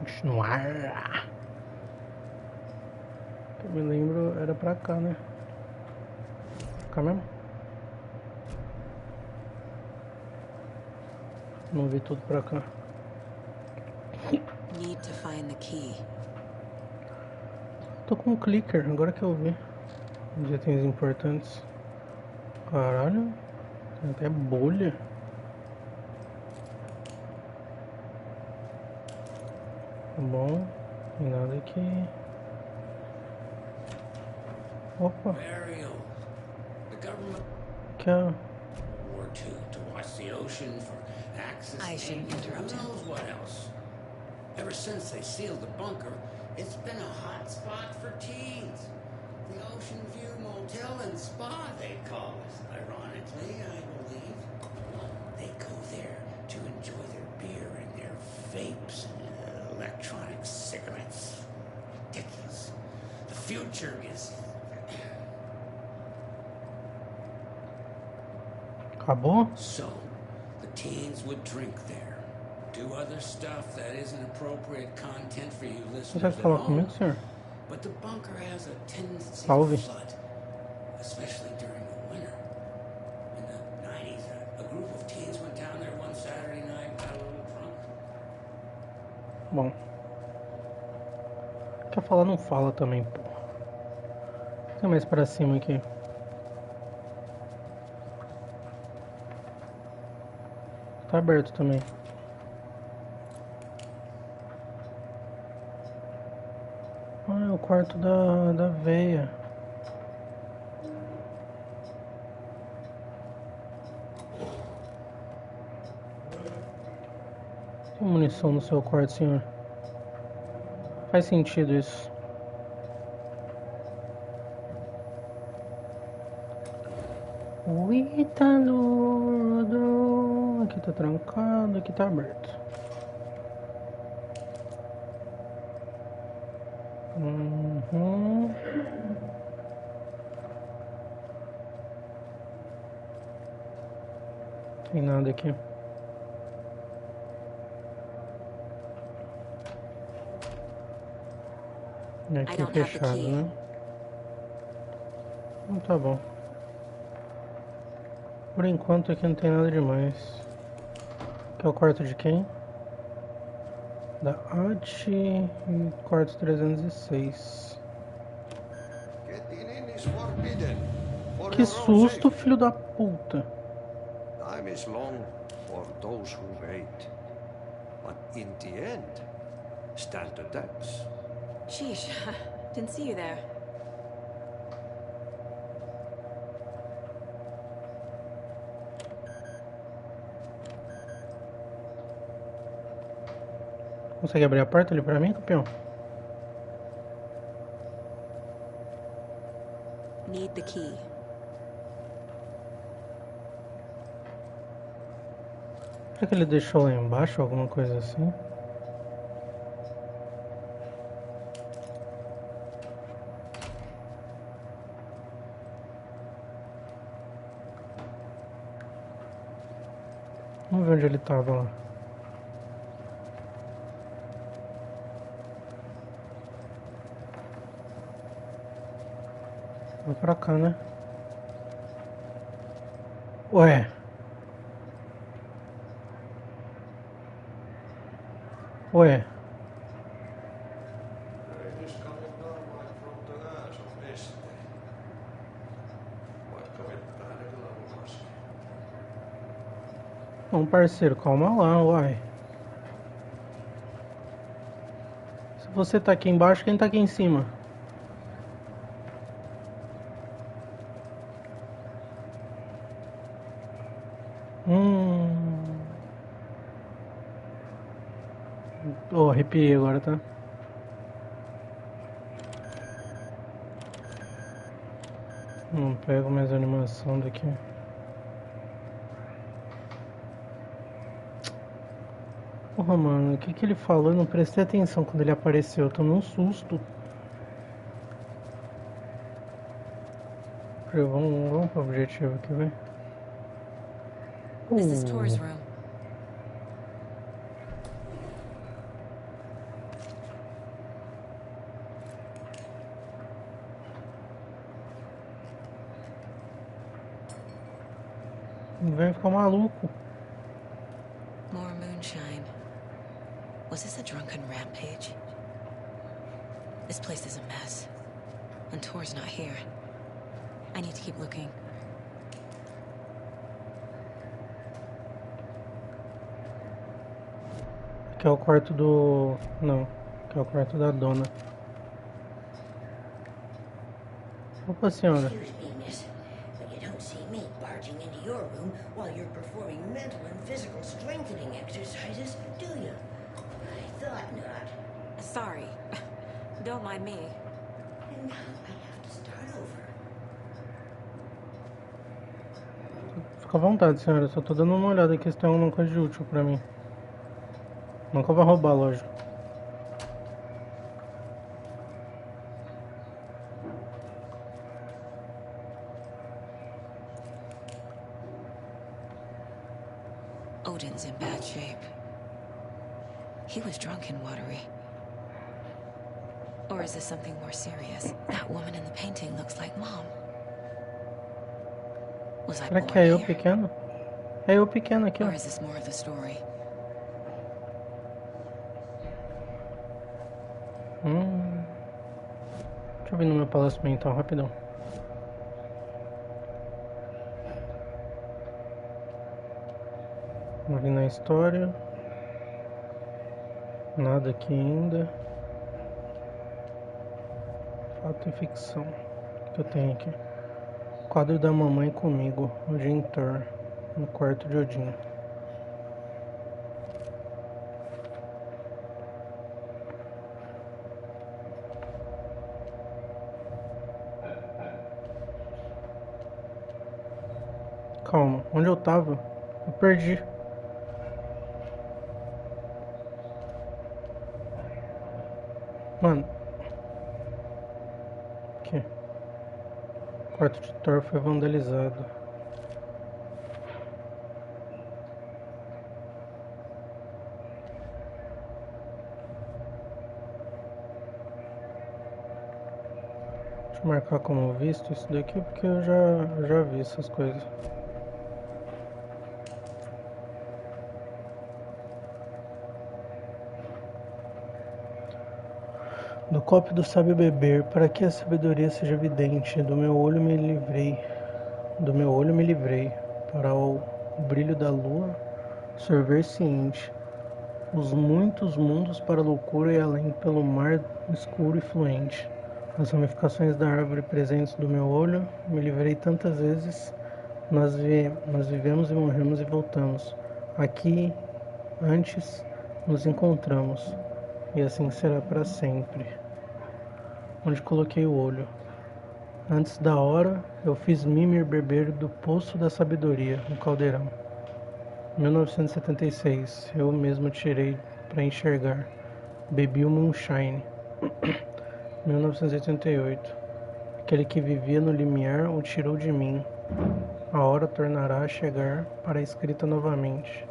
Continuar. Eu me lembro, era pra cá, né? Cá mesmo? Não vi tudo pra cá. Need to find the key. Tô com um clicker, agora que eu vi. Os itens importantes. Caralho. Tem até bolha. Tá bom. Tem nada aqui. Opa. Aqui, ó. I shouldn't interrupt him. What else? Ever since they sealed the bunker, it's been a hot spot for teens. The Ocean View Motel and Spa, they call it. Ironically, I believe. They go there to enjoy their beer and their vapes and electronic cigarettes. Ridiculous. The future is... Acabou? So, the teens would drink there. Do other stuff that isn't appropriate content for you listeners Consegue at falar home. comigo, senhor? But the bunker has a tendency Salve. to flood, especially during the winter. In the 90s, a group of teens went down there one Saturday night, got a little drunk. Bom. Quer falar, não fala também, pô. Tem mais pra cima aqui. Tá aberto também. Ah, é o quarto da veia. Tem munição no seu quarto, senhor? Faz sentido isso. O Ítalo rodou. Aqui tá trancado, aqui tá aberto. Tem nada aqui. Aqui fechado, né? Tá bom. Por enquanto aqui não tem nada demais. Aqui é o quarto de quem? Da Ati e quarto 306. Que susto, filho da puta. Time is long for those who wait. But in the end, stand the depths. Sheesh, didn't see you there. Consegue abrir a porta ali pra mim, campeão? Need the key. Será que ele deixou lá embaixo alguma coisa assim? Vamos ver onde ele tava lá. Vai pra cá, né? Ué. Ué. Não, parceiro, calma lá, uai. Se você tá aqui embaixo, quem tá aqui em cima? Oh, arrepiei agora, tá? Não pego mais a animação daqui. Porra, mano, o que ele falou? Eu não prestei atenção quando ele apareceu. Eu tomei um susto. Vamos pro objetivo aqui, velho. This is Tor's room. Ele vai ficar maluco. More moonshine. Was this a drunken rampage? This place is a mess. And Tor's not here. I need to keep looking. Aqui é o quarto do... Não. Aqui é o quarto da dona. Opa, senhora. Excuse me, miss, but you don't see me barging into your room while you're performing mental and physical strengthening exercises, do you? I thought not. Sorry. Don't mind me. And now I have to start over. Fica à vontade, senhora. Só tô dando uma olhada aqui se tem alguma coisa de útil pra mim. Nunca vai roubar, lógico. Odin's in bad shape. He was drunk and watery. Or is this something more serious? That woman in the painting looks like Mom. Was I Será born que é eu here? pequeno? É eu pequeno aqui, ó. Or is this more of the story? Deixa eu vir no meu palácio mental, rapidão. Vamos vir na história. Nada aqui ainda. Fato e ficção. O que eu tenho aqui? Quadro da mamãe comigo, Odin Thor, no quarto de Odin. Calma, onde eu tava? Eu perdi. Mano. Aqui. O quarto de Thor foi vandalizado. Deixa eu marcar como visto isso daqui porque eu já vi essas coisas. Do copo do sábio beber, para que a sabedoria seja evidente, do meu olho me livrei, para o brilho da lua sorver ciente, os muitos mundos para a loucura e além pelo mar escuro e fluente, as ramificações da árvore presentes do meu olho, me livrei tantas vezes, nós vivemos e morremos e voltamos, aqui antes nos encontramos, e assim será para sempre. Onde coloquei o olho. Antes da hora, eu fiz Mimir beber do poço da sabedoria, no caldeirão. 1976, eu mesmo tirei para enxergar. Bebi o moonshine. 1988, aquele que vivia no limiar o tirou de mim. A hora tornará a chegar para a escrita novamente.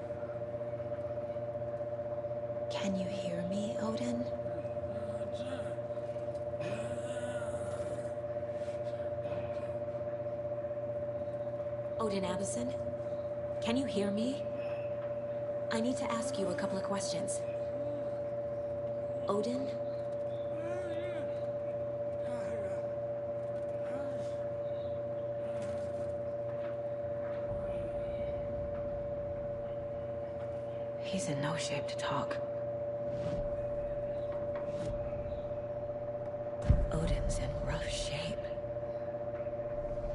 Can you hear me, Odin? Odin Abison? Can you hear me? I need to ask you a couple of questions. Odin? He's in no shape to talk. Odin's in rough shape.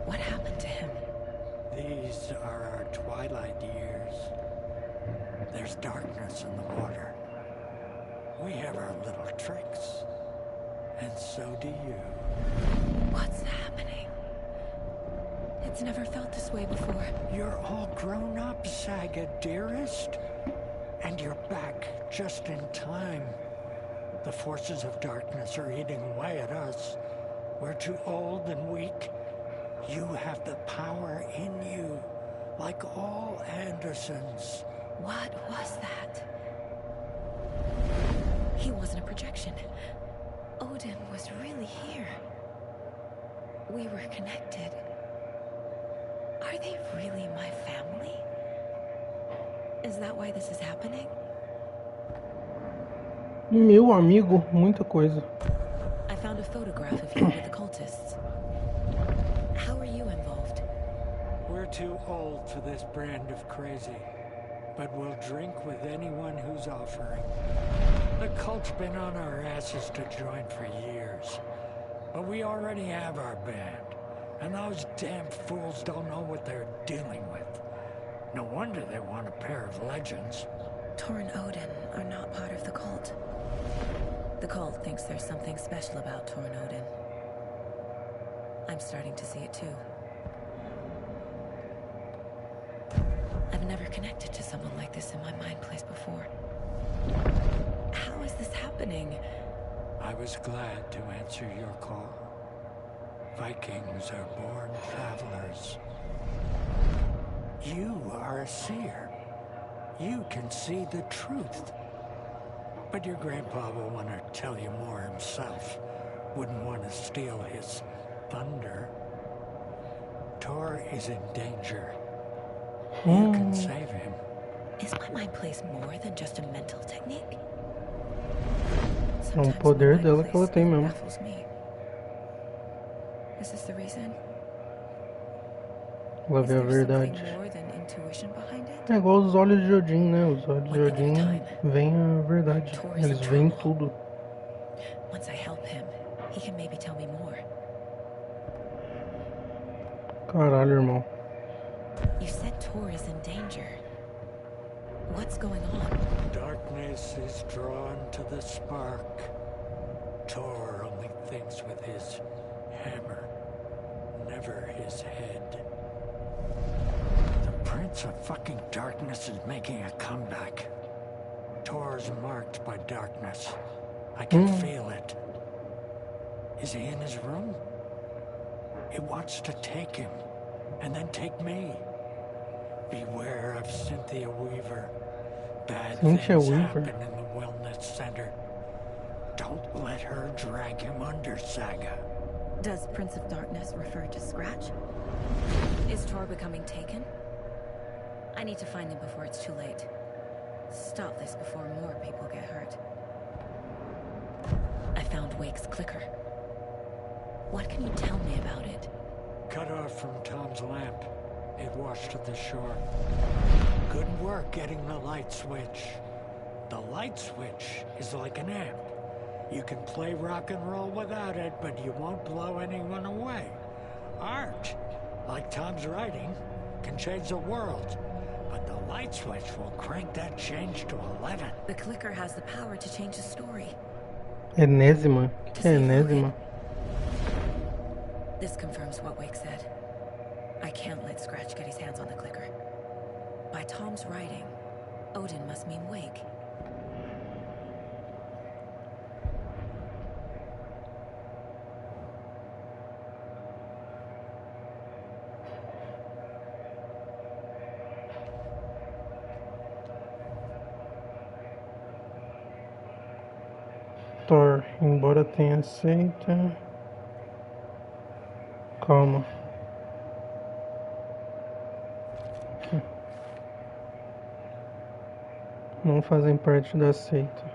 What happened to him? These are our twilight years. There's darkness in the water. We have our little tricks. And so do you. What's happening? It's never felt this way before. You're all grown up, Saga, dearest. And you're back just in time. The forces of darkness are eating away at us. We're too old and weak. You have the power in you, like all Andersons. What was that? He wasn't a projection. Odin was really here. We were connected. Are they really my family? Is that why this is happening? Meu amigo, muita coisa. I found a photograph of you with the cultists. How are you involved? We're too old for this brand of crazy, but we'll drink with anyone who's offering. The cult's been on our asses to join for years, but we already have our band, and those damn fools don't know what they're dealing with. No wonder they want a pair of legends. Tor and Odin are not part of the cult. The cult thinks there's something special about Tor and Odin. I'm starting to see it too. I've never connected to someone like this in my mind place before. How is this happening? I was glad to answer your call. Vikings are born travelers. You are a seer. You can see the truth. But your grandpa will want to tell you more himself. Wouldn't want to steal his thunder. Tor is in danger. You can save him. Is my mind place more than just a mental technique? É um poder dela que ela tem mesmo. Baffles me. Is this the reason? Ela Is vê a there verdade. something more than intuition behind it? É igual os olhos de Odin, né? Os olhos de Odin veem a verdade. Eles veem tudo. Once I help him, he can maybe tell me more. Caralho, irmão. You said Tor is in danger. What's going on? Darkness is drawn to the spark. Tor only thinks with his hammer, never his head. The Prince of fucking Darkness is making a comeback. Tor's marked by darkness. I can feel it. Is he in his room? It wants to take him, and then take me. Beware of Cynthia Weaver. Bad Cynthia things Weaver. happen in the wellness center. Don't let her drag him under, Saga. Does Prince of Darkness refer to Scratch? Is Tor becoming taken? I need to find him before it's too late. Stop this before more people get hurt. I found Wake's clicker. What can you tell me about it? Cut off from Tom's lamp. It washed to the shore. Good work getting the light switch. The light switch is like an amp. You can play rock and roll without it, but you won't blow anyone away. Art, like Tom's writing, can change the world. But the light switch will crank that change to 11. The clicker has the power to change the story. Enésima? O que é enésima? This confirms what Wake said. I can't let Scratch get his hands on the clicker. By Tom's writing, Odin must mean Wake. Thor, embora tenha aceito. Calma. Aqui. Não fazem parte da seita.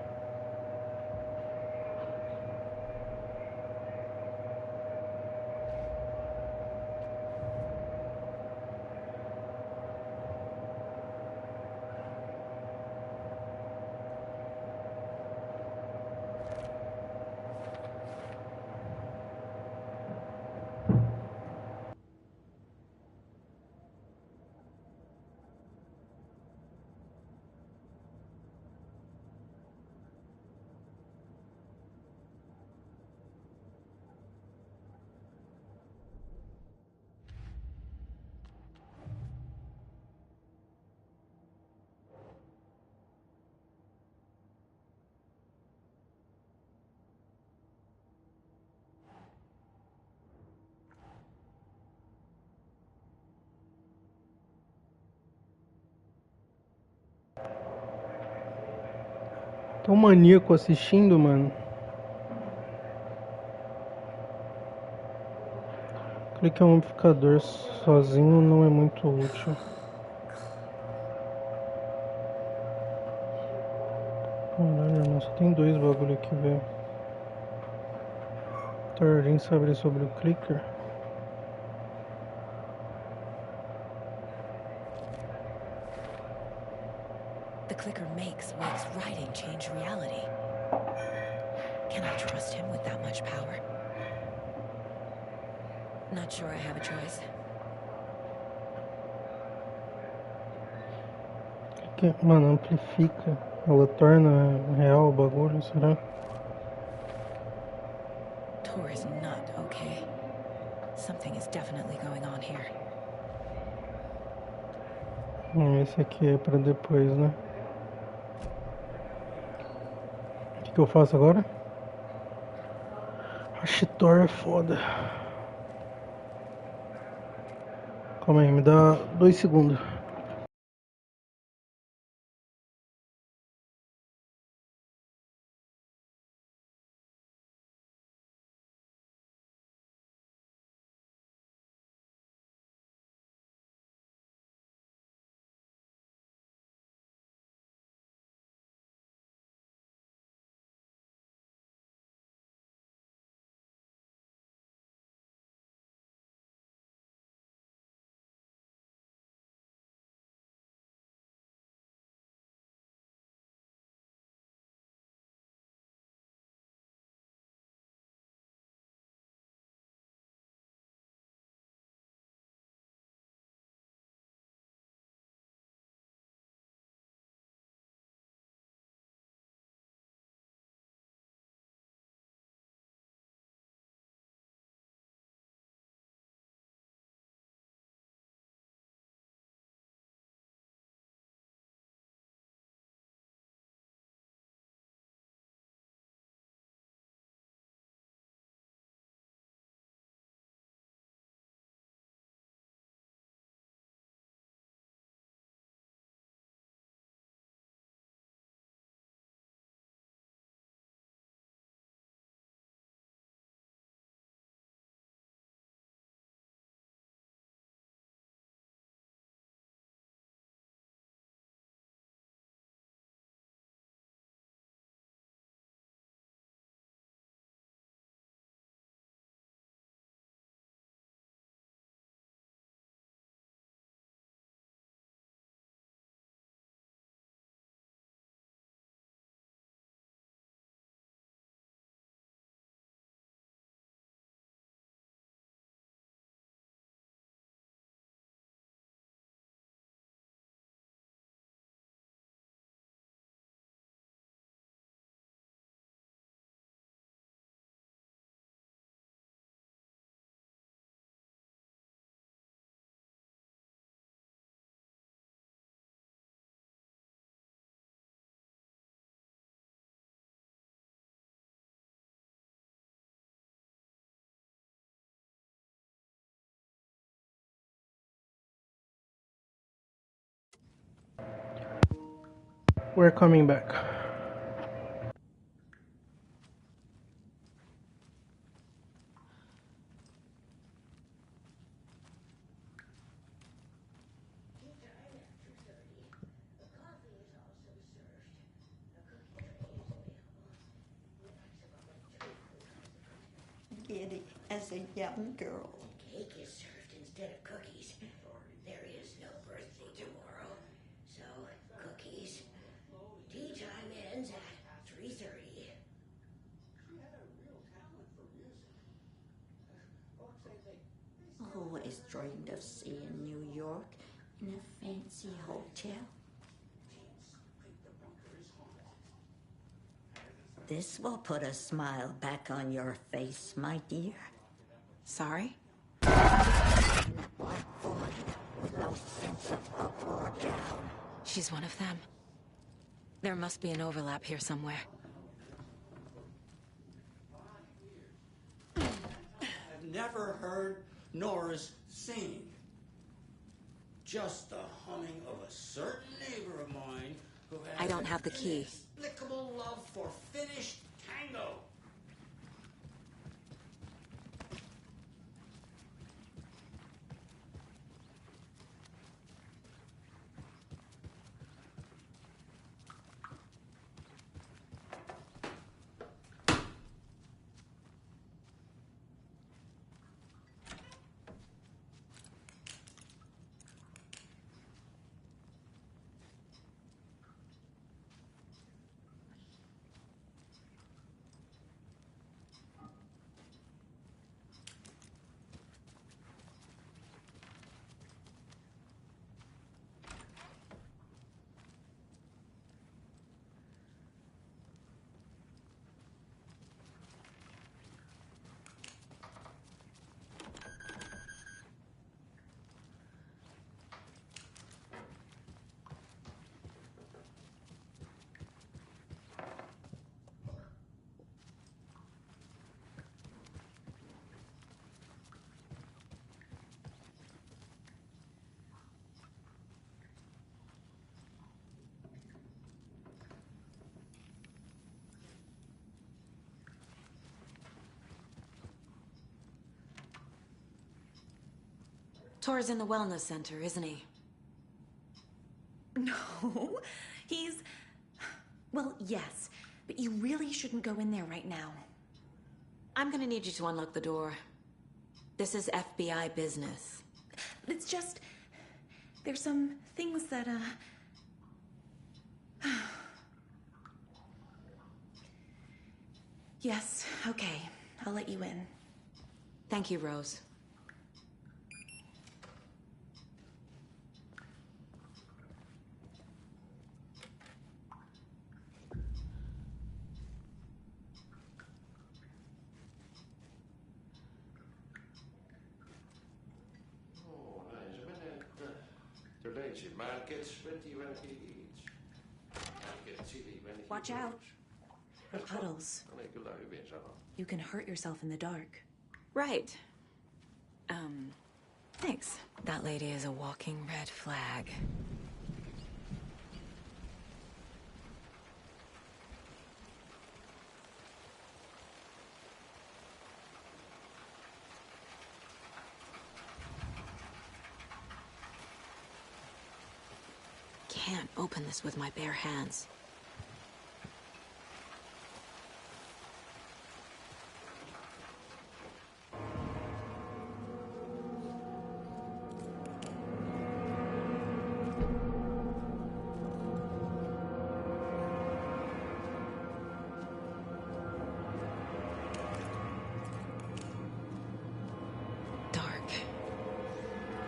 Tem um maníaco assistindo, mano. Clique é um amplificador, sozinho não é muito útil. Caralho, irmão, só tem 2 bagulho aqui, velho. Alguém sabe sobre o clicker? The clicker makes Wake's writing change reality. Can I trust him with that much power? Not sure I have a choice. Mano, amplifica. Ela torna real o bagulho, será? Tor is not okay. Something is definitely going on here. Esse aqui é pra depois, né? O que eu faço agora? A Thor é foda. Calma aí, me dá 2 segundos. We're coming back. Giddy as a young girl. Cake is served instead of cookies. There is no birthday tomorrow. So, cookies. Tea time ends at 3:30. Always dreamed of seeing New York in a fancy hotel. This will put a smile back on your face, my dear. Sorry? She's one of them. There must be an overlap here somewhere. I've never heard Nora's singing. Just the humming of a certain neighbor of mine who has I don't have the key. inexplicable love for finished tango. Tor's in the wellness center, isn't he? No, he's... Well, yes, but you really shouldn't go in there right now. I'm gonna need you to unlock the door. This is FBI business. It's just... There's some things that, Yes, okay. I'll let you in. Thank you, Rose. Watch out. The puddles. You can hurt yourself in the dark. Right. Thanks. That lady is a walking red flag. Can't open this with my bare hands. Dark.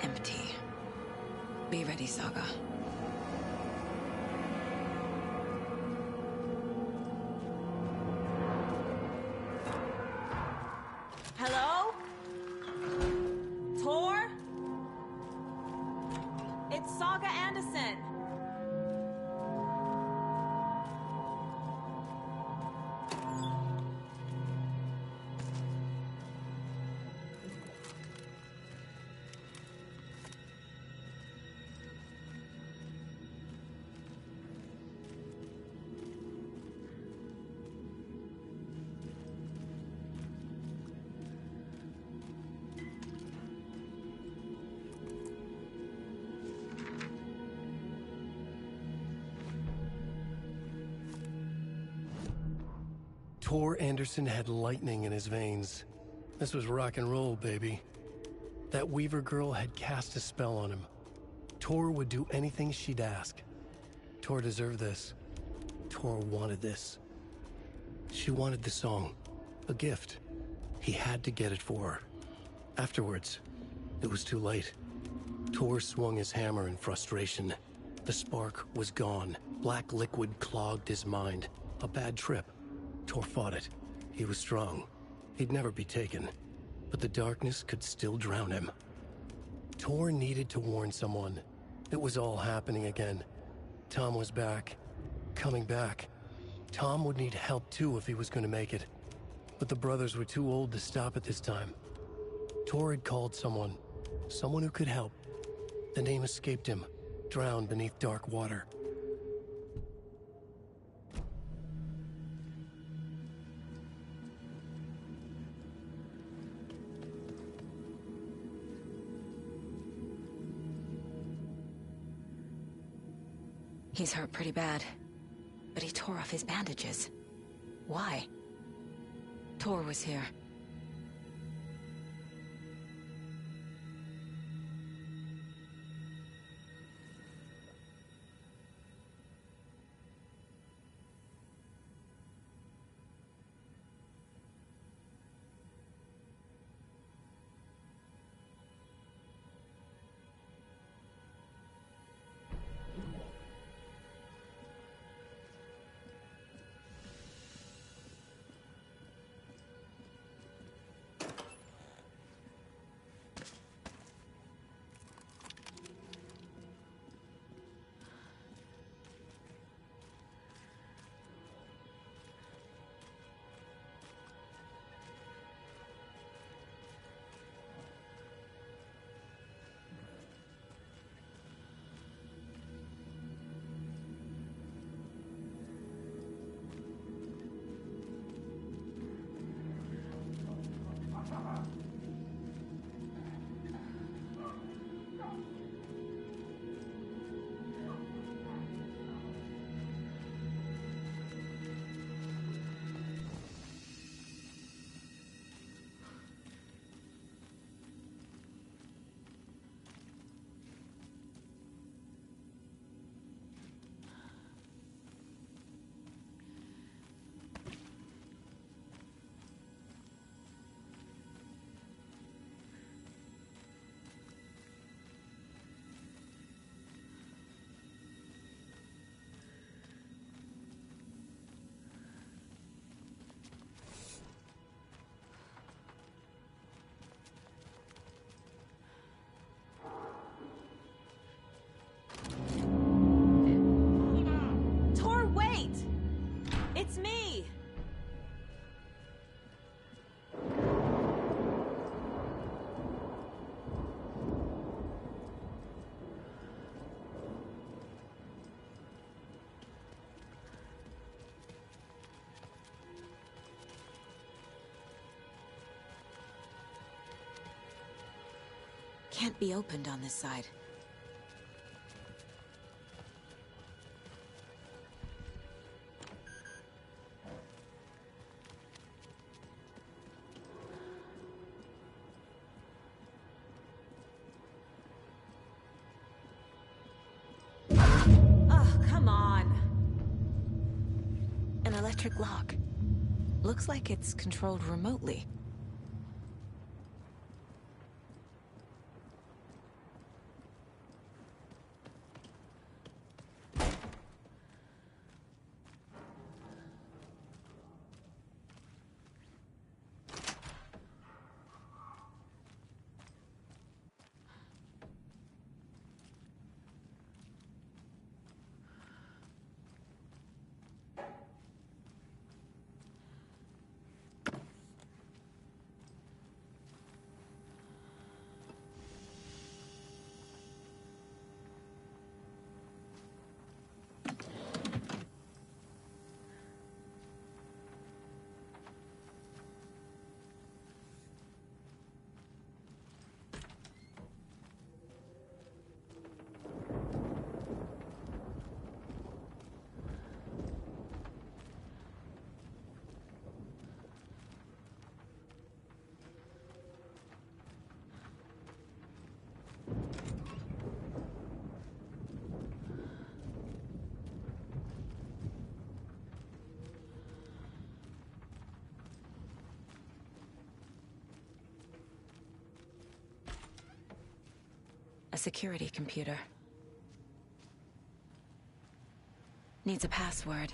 Empty. Be ready, Saga. Hello? Tor? It's Saga Anderson. Tor Anderson had lightning in his veins. This was rock and roll, baby. That Weaver girl had cast a spell on him. Tor would do anything she'd ask. Tor deserved this. Tor wanted this. She wanted the song. A gift. He had to get it for her. Afterwards, it was too late. Tor swung his hammer in frustration. The spark was gone. Black liquid clogged his mind. A bad trip. Tor fought it. He was strong. He'd never be taken. But the darkness could still drown him. Tor needed to warn someone. It was all happening again. Tom was back. Coming back. Tom would need help too if he was going to make it. But the brothers were too old to stop at this time. Tor had called someone. Someone who could help. The name escaped him. Drowned beneath dark water. He's hurt pretty bad, but he tore off his bandages. Why? Tor was here. can't be opened on this side. Oh, come on! An electric lock. Looks like it's controlled remotely. A security computer. Needs a password.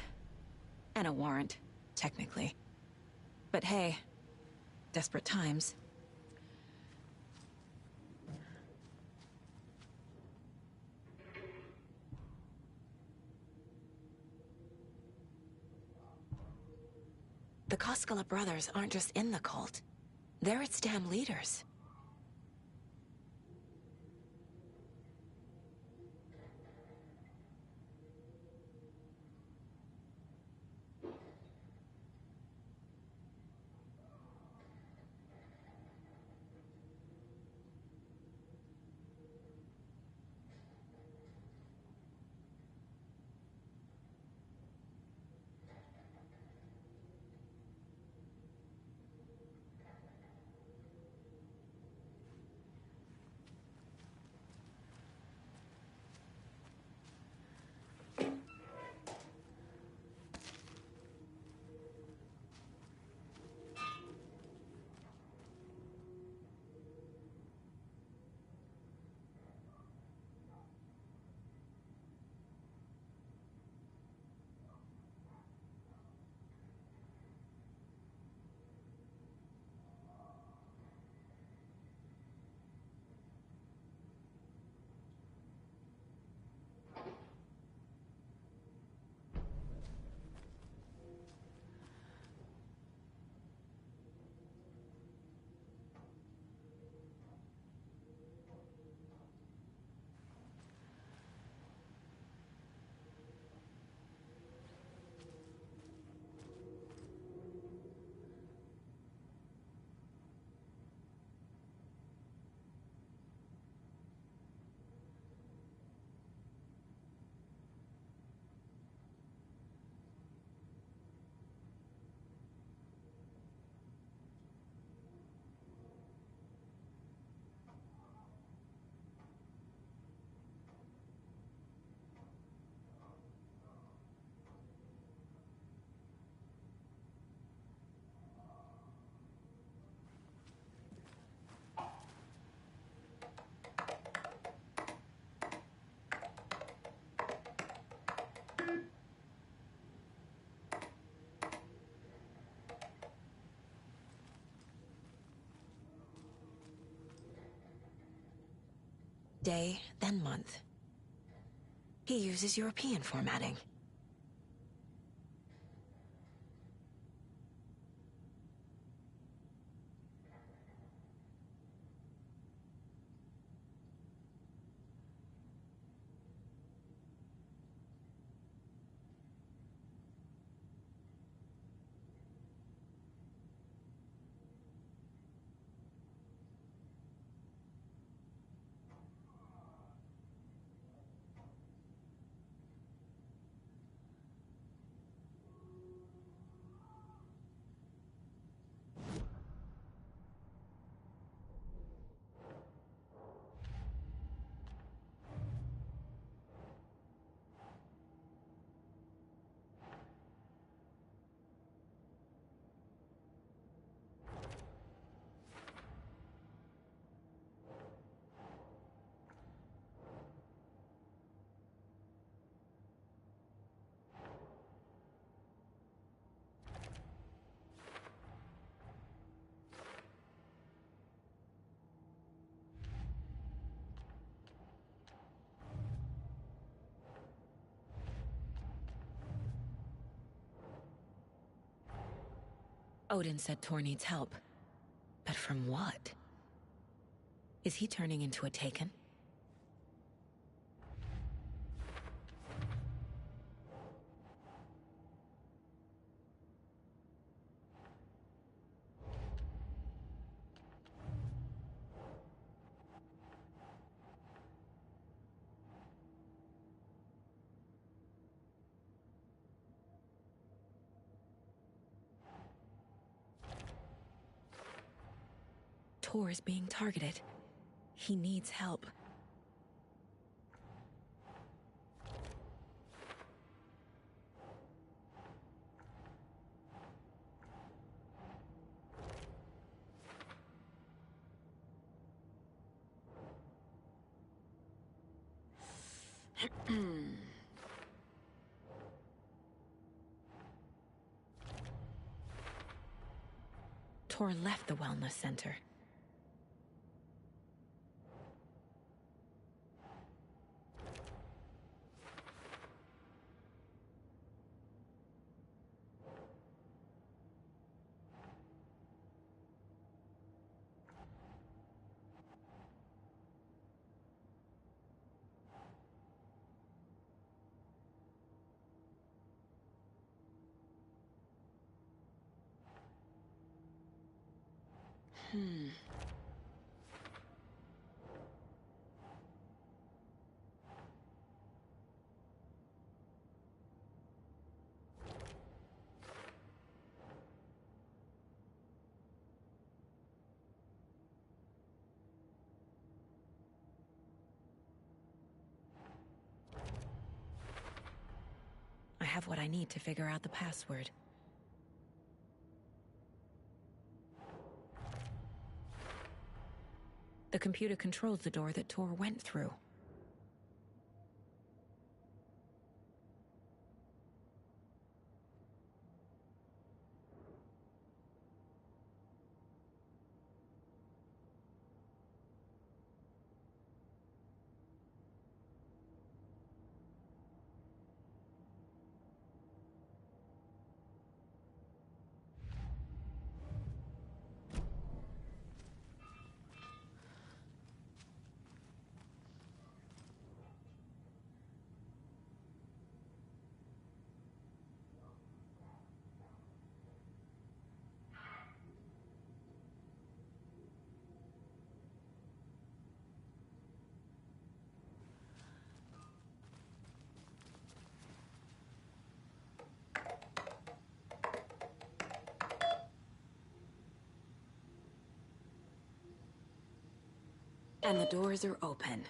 And a warrant, technically. But hey, desperate times. The Koskela brothers aren't just in the cult. They're its damn leaders. Day, then month. He uses European formatting. Odin said Tor needs help. But from what? Is he turning into a Taken? Tor is being targeted. He needs help. Tor left the wellness center. I have what I need to figure out the password. The computer controls the door that Tor went through. And the doors are open.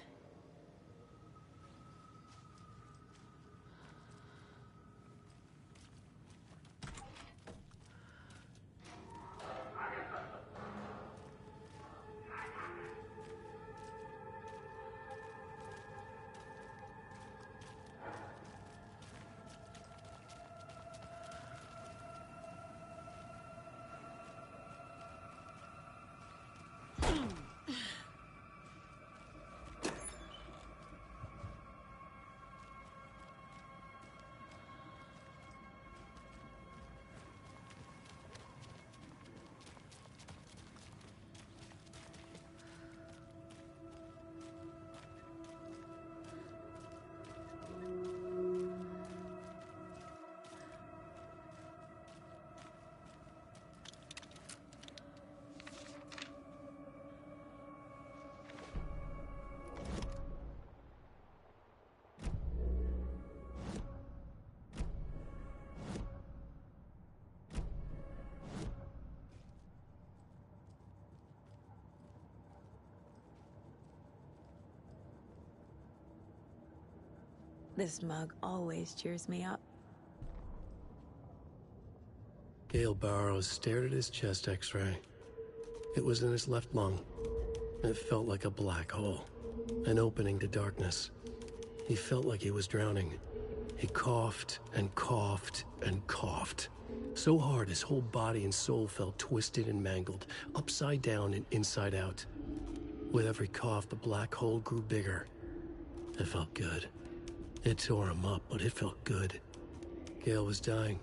This mug always cheers me up. Gale Barrows stared at his chest x-ray. It was in his left lung. It felt like a black hole, an opening to darkness. He felt like he was drowning. He coughed and coughed and coughed. So hard his whole body and soul felt twisted and mangled, upside down and inside out. With every cough, the black hole grew bigger. It felt good. It tore him up, but it felt good. Gale was dying.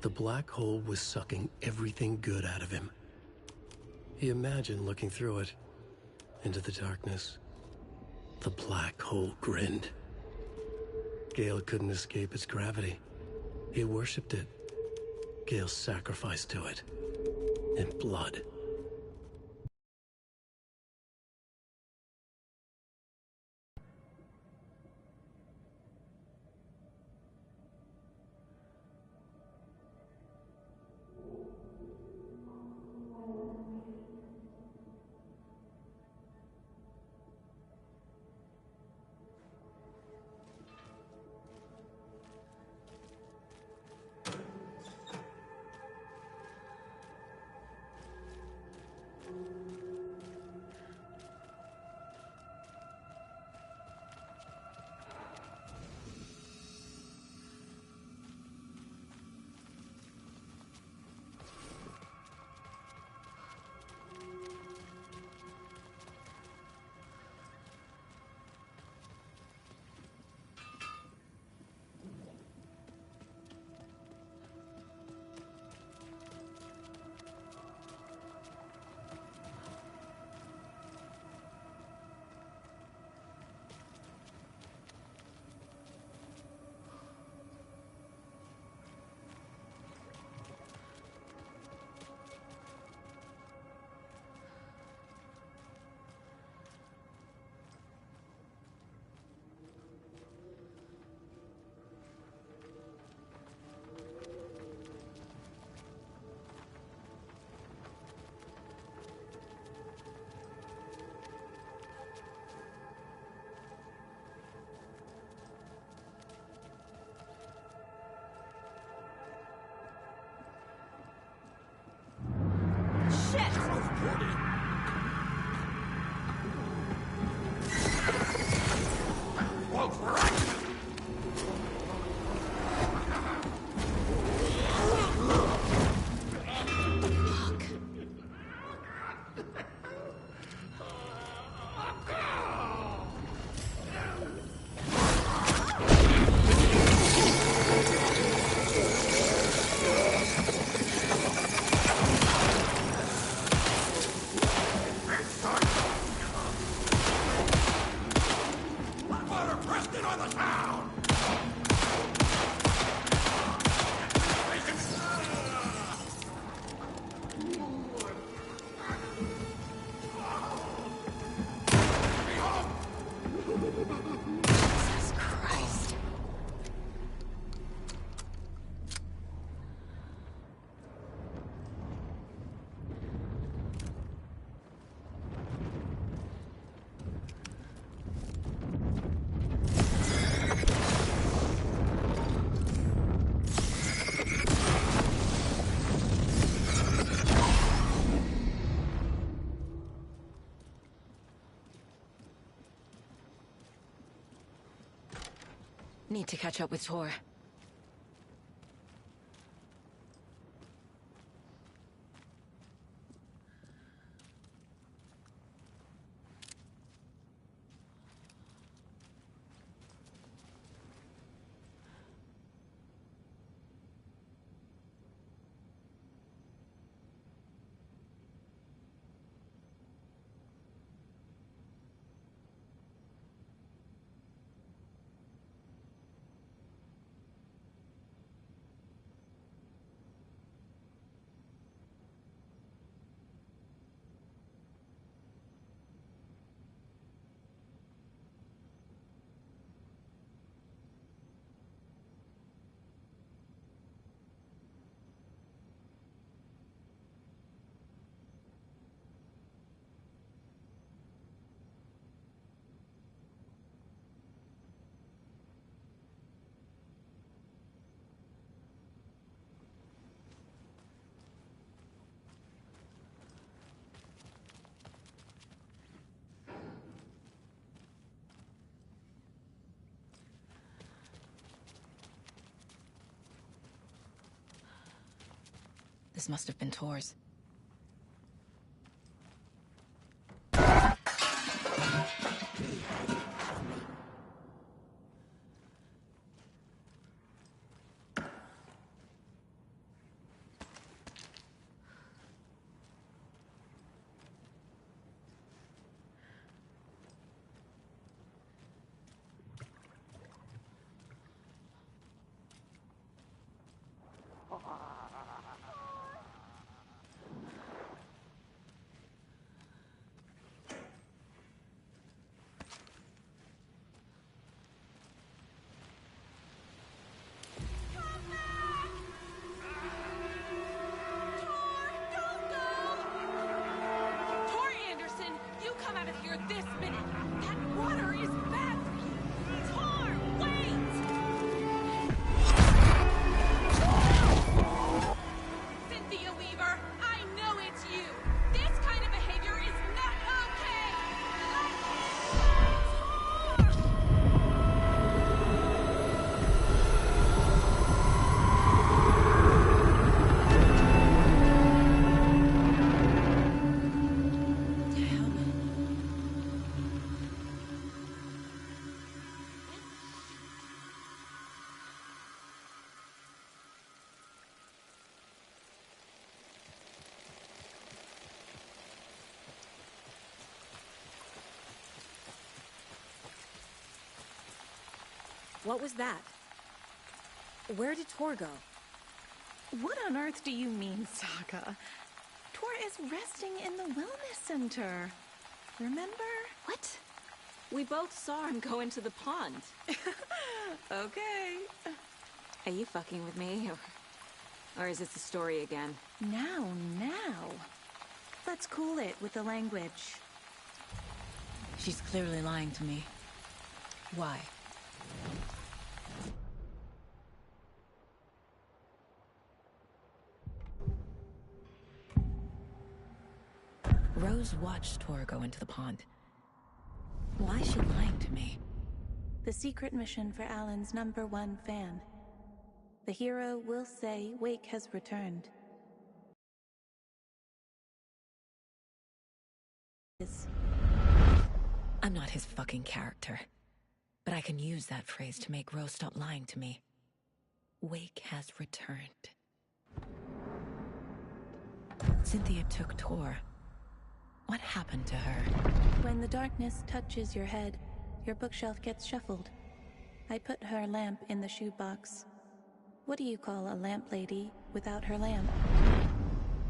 The black hole was sucking everything good out of him. He imagined looking through it, into the darkness. The black hole grinned. Gale couldn't escape its gravity. He worshipped it. Gale sacrificed to it. In blood. Need to catch up with Tor. This must have been Tor's. What was that? Where did Tor go? What on earth do you mean, Saga? Tor is resting in the wellness center. Remember? What? We both saw him go into the pond. Okay. Are you fucking with me? Or is this the story again? Now. Let's cool it with the language. She's clearly lying to me. Why? Rose watched Tor go into the pond. Why is she lying to me? The secret mission for Alan's #1 fan. The hero will say Wake has returned. I'm not his fucking character. But I can use that phrase to make Rose stop lying to me. Wake has returned. Cynthia took Tor. What happened to her? When the darkness touches your head, your bookshelf gets shuffled. I put her lamp in the shoebox. What do you call a lamp lady without her lamp?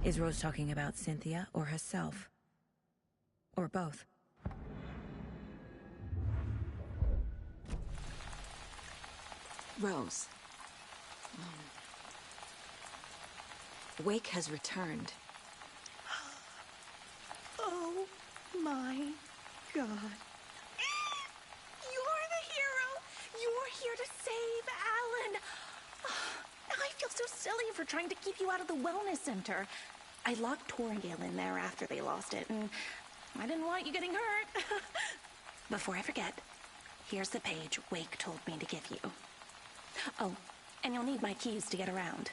Is Rose talking about Cynthia or herself? Or both? Rose. Wake has returned. Oh my God. You're the hero! You're here to save Alan! I feel so silly for trying to keep you out of the wellness center. I locked Tor and Gale in there after they lost it, and I didn't want you getting hurt. Before I forget, here's the page Wake told me to give you. Oh, and you'll need my keys to get around.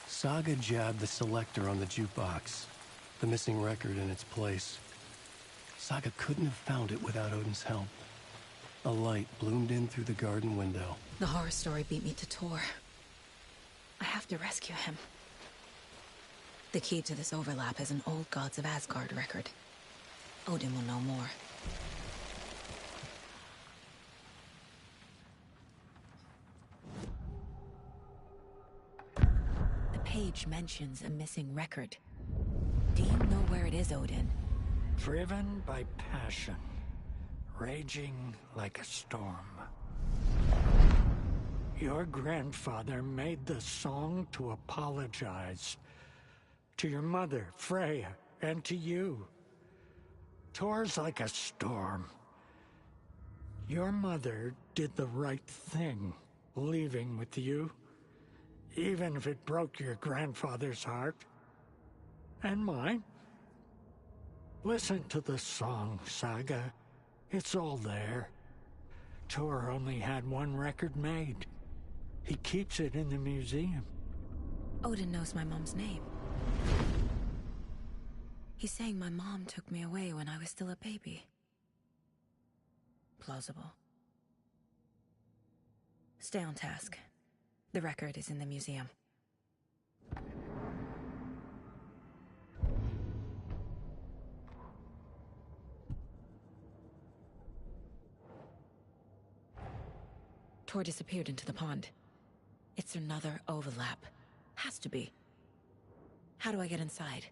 Saga jabbed the selector on the jukebox, the missing record in its place. Saga couldn't have found it without Odin's help. A light bloomed in through the garden window. The horror story beat me to Tor. I have to rescue him. The key to this overlap is an old Gods of Asgard record. Odin will know more. The page mentions a missing record. Do you know where it is, Odin? Driven by passion, raging like a storm. Your grandfather made the song to apologize. To your mother, Freya, and to you. Tor's like a storm. Your mother did the right thing, leaving with you, even if it broke your grandfather's heart. And mine. Listen to the song, Saga. It's all there. Tor only had one record made. He keeps it in the museum. Odin knows my mom's name. He's saying my mom took me away when I was still a baby. Plausible. Stay on task. The record is in the museum. Tor disappeared into the pond. It's another overlap. Has to be. How do I get inside?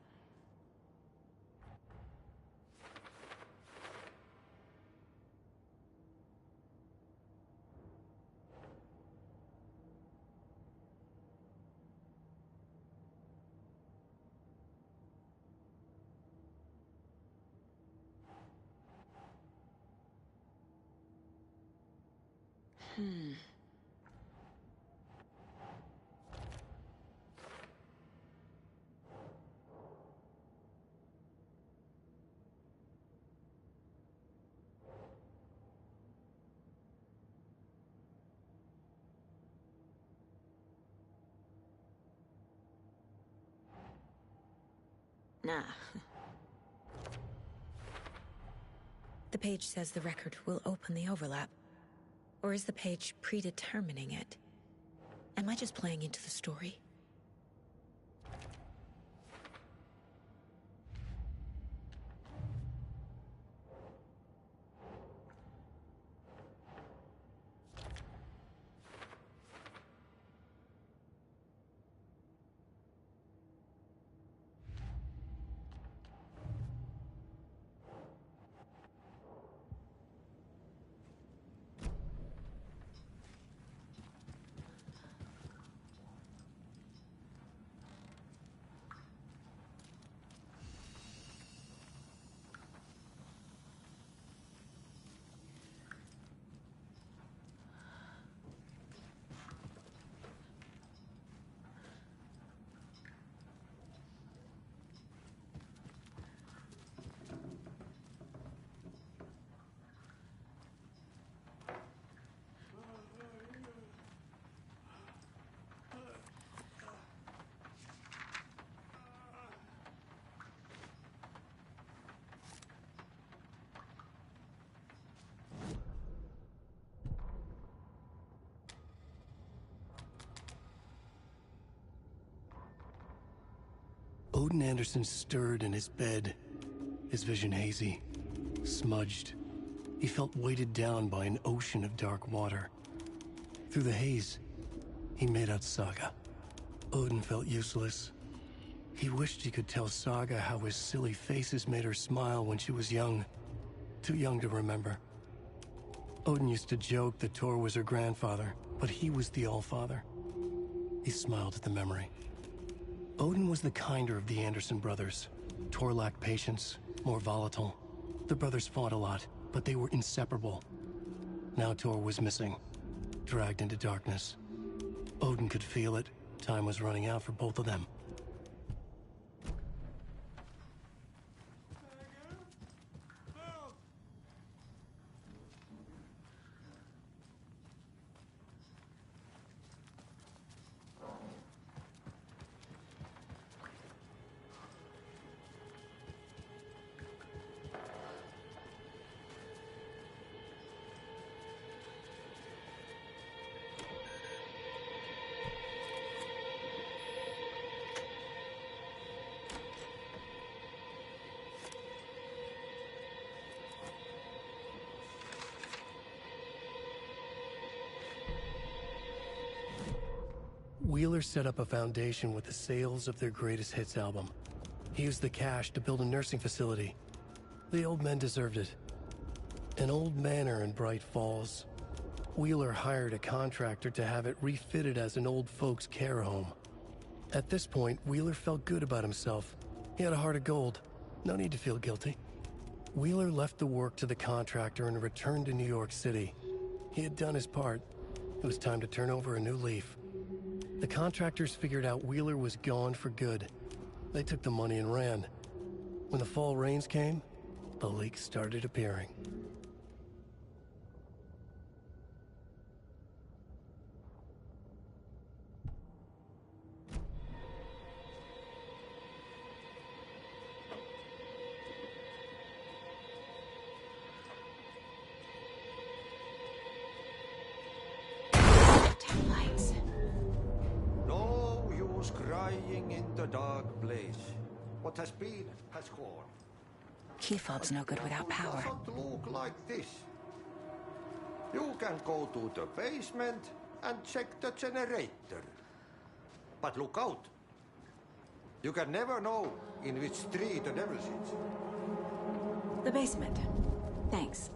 Nah. The page says the record will open the overlap. Or is the page predetermining it? Am I just playing into the story? Odin Anderson stirred in his bed, his vision hazy, smudged. He felt weighted down by an ocean of dark water. Through the haze, he made out Saga. Odin felt useless. He wished he could tell Saga how his silly faces made her smile when she was young. Too young to remember. Odin used to joke that Tor was her grandfather, but he was the Allfather. He smiled at the memory. Odin was the kinder of the Anderson brothers. Tor lacked patience, more volatile. The brothers fought a lot, but they were inseparable. Now Tor was missing, dragged into darkness. Odin could feel it. Time was running out for both of them. Wheeler set up a foundation with the sales of their greatest hits album. He used the cash to build a nursing facility. The old men deserved it. An old manor in Bright Falls. Wheeler hired a contractor to have it refitted as an old folks' care home. At this point, Wheeler felt good about himself. He had a heart of gold. No need to feel guilty. Wheeler left the work to the contractor and returned to New York City. He had done his part. It was time to turn over a new leaf. The contractors figured out Wheeler was gone for good. They took the money and ran. When the fall rains came, the leaks started appearing. Crying in the dark place. What has been has gone. Key fob's no good without power. It doesn't look like this. You can go to the basement and check the generator. But look out. You can never know in which tree the devil sits. The basement. Thanks.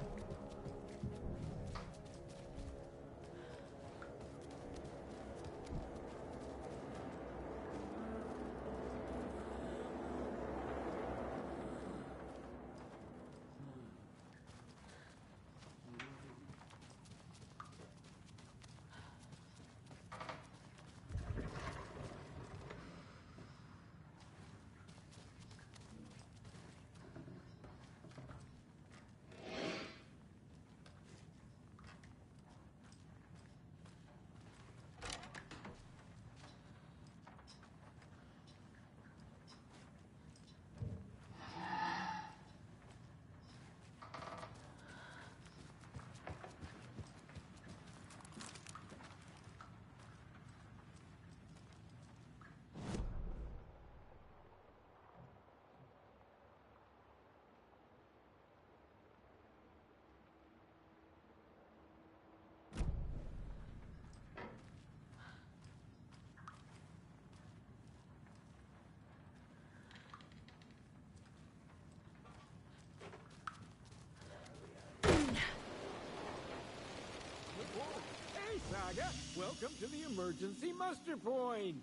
Saga, welcome to the emergency muster point.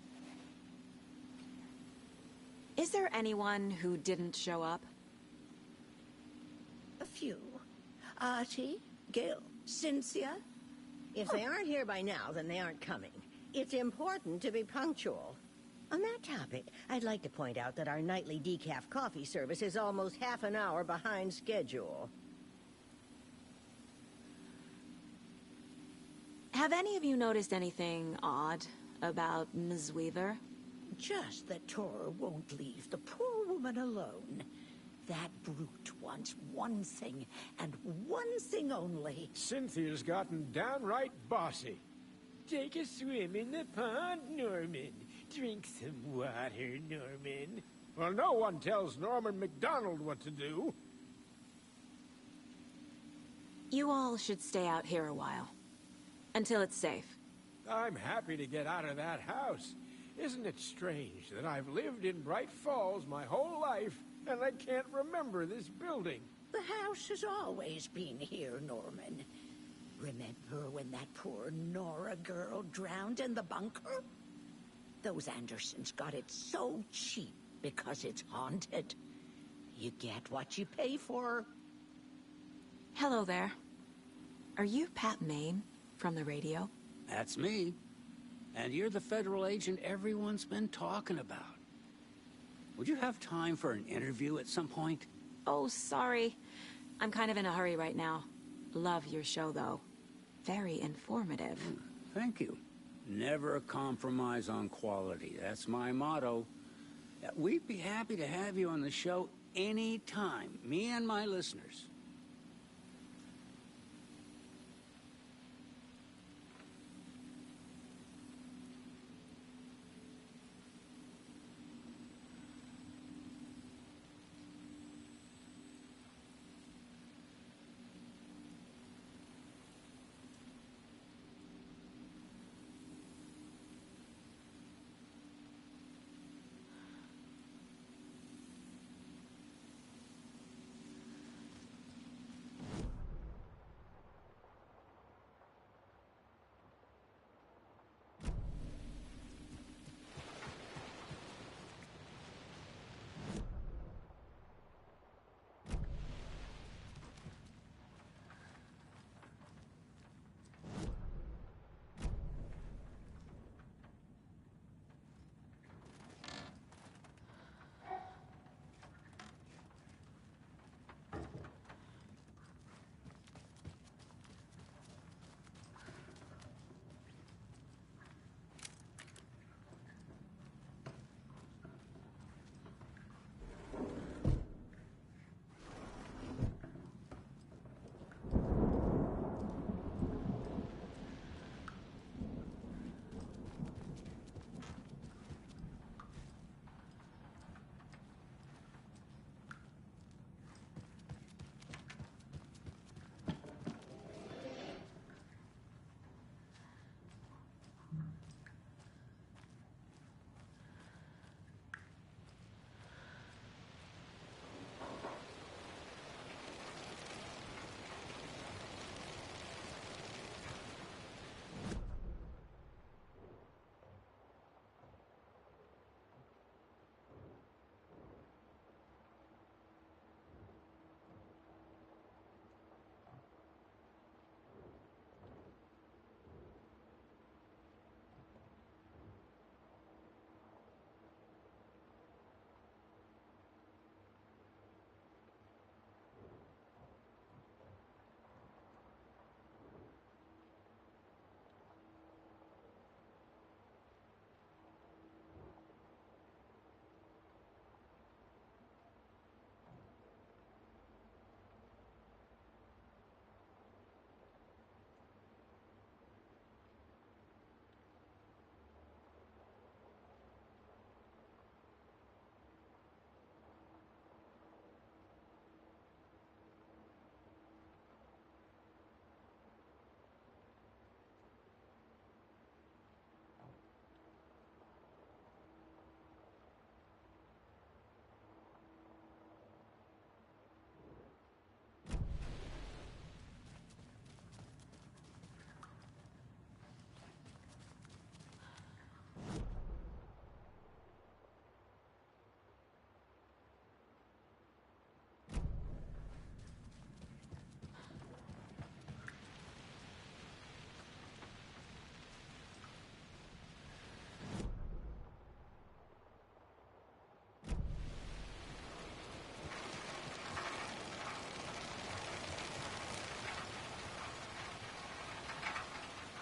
Is there anyone who didn't show up? A few. Artie, Gil, Cynthia. If they aren't here by now, then they aren't coming. It's important to be punctual. On that topic, I'd like to point out that our nightly decaf coffee service is almost half an hour behind schedule. Have any of you noticed anything odd about Ms. Weaver? Just that Tor won't leave the poor woman alone. That brute wants one thing, and one thing only. Cynthia's gotten downright bossy. Take a swim in the pond, Norman. Drink some water, Norman. Well, no one tells Norman MacDonald what to do. You all should stay out here a while. Until it's safe. I'm happy to get out of that house. Isn't it strange that I've lived in Bright Falls my whole life, and I can't remember this building? The house has always been here, Norman. Remember when that poor Nora girl drowned in the bunker? Those Andersons got it so cheap because it's haunted. You get what you pay for. Hello there. Are you Pat Maine from the radio? That's me. And you're the federal agent everyone's been talking about. Would you have time for an interview at some point? Oh, sorry. I'm kind of in a hurry right now. Love your show, though. Very informative. Thank you. Never compromise on quality. That's my motto. We'd be happy to have you on the show anytime, me and my listeners.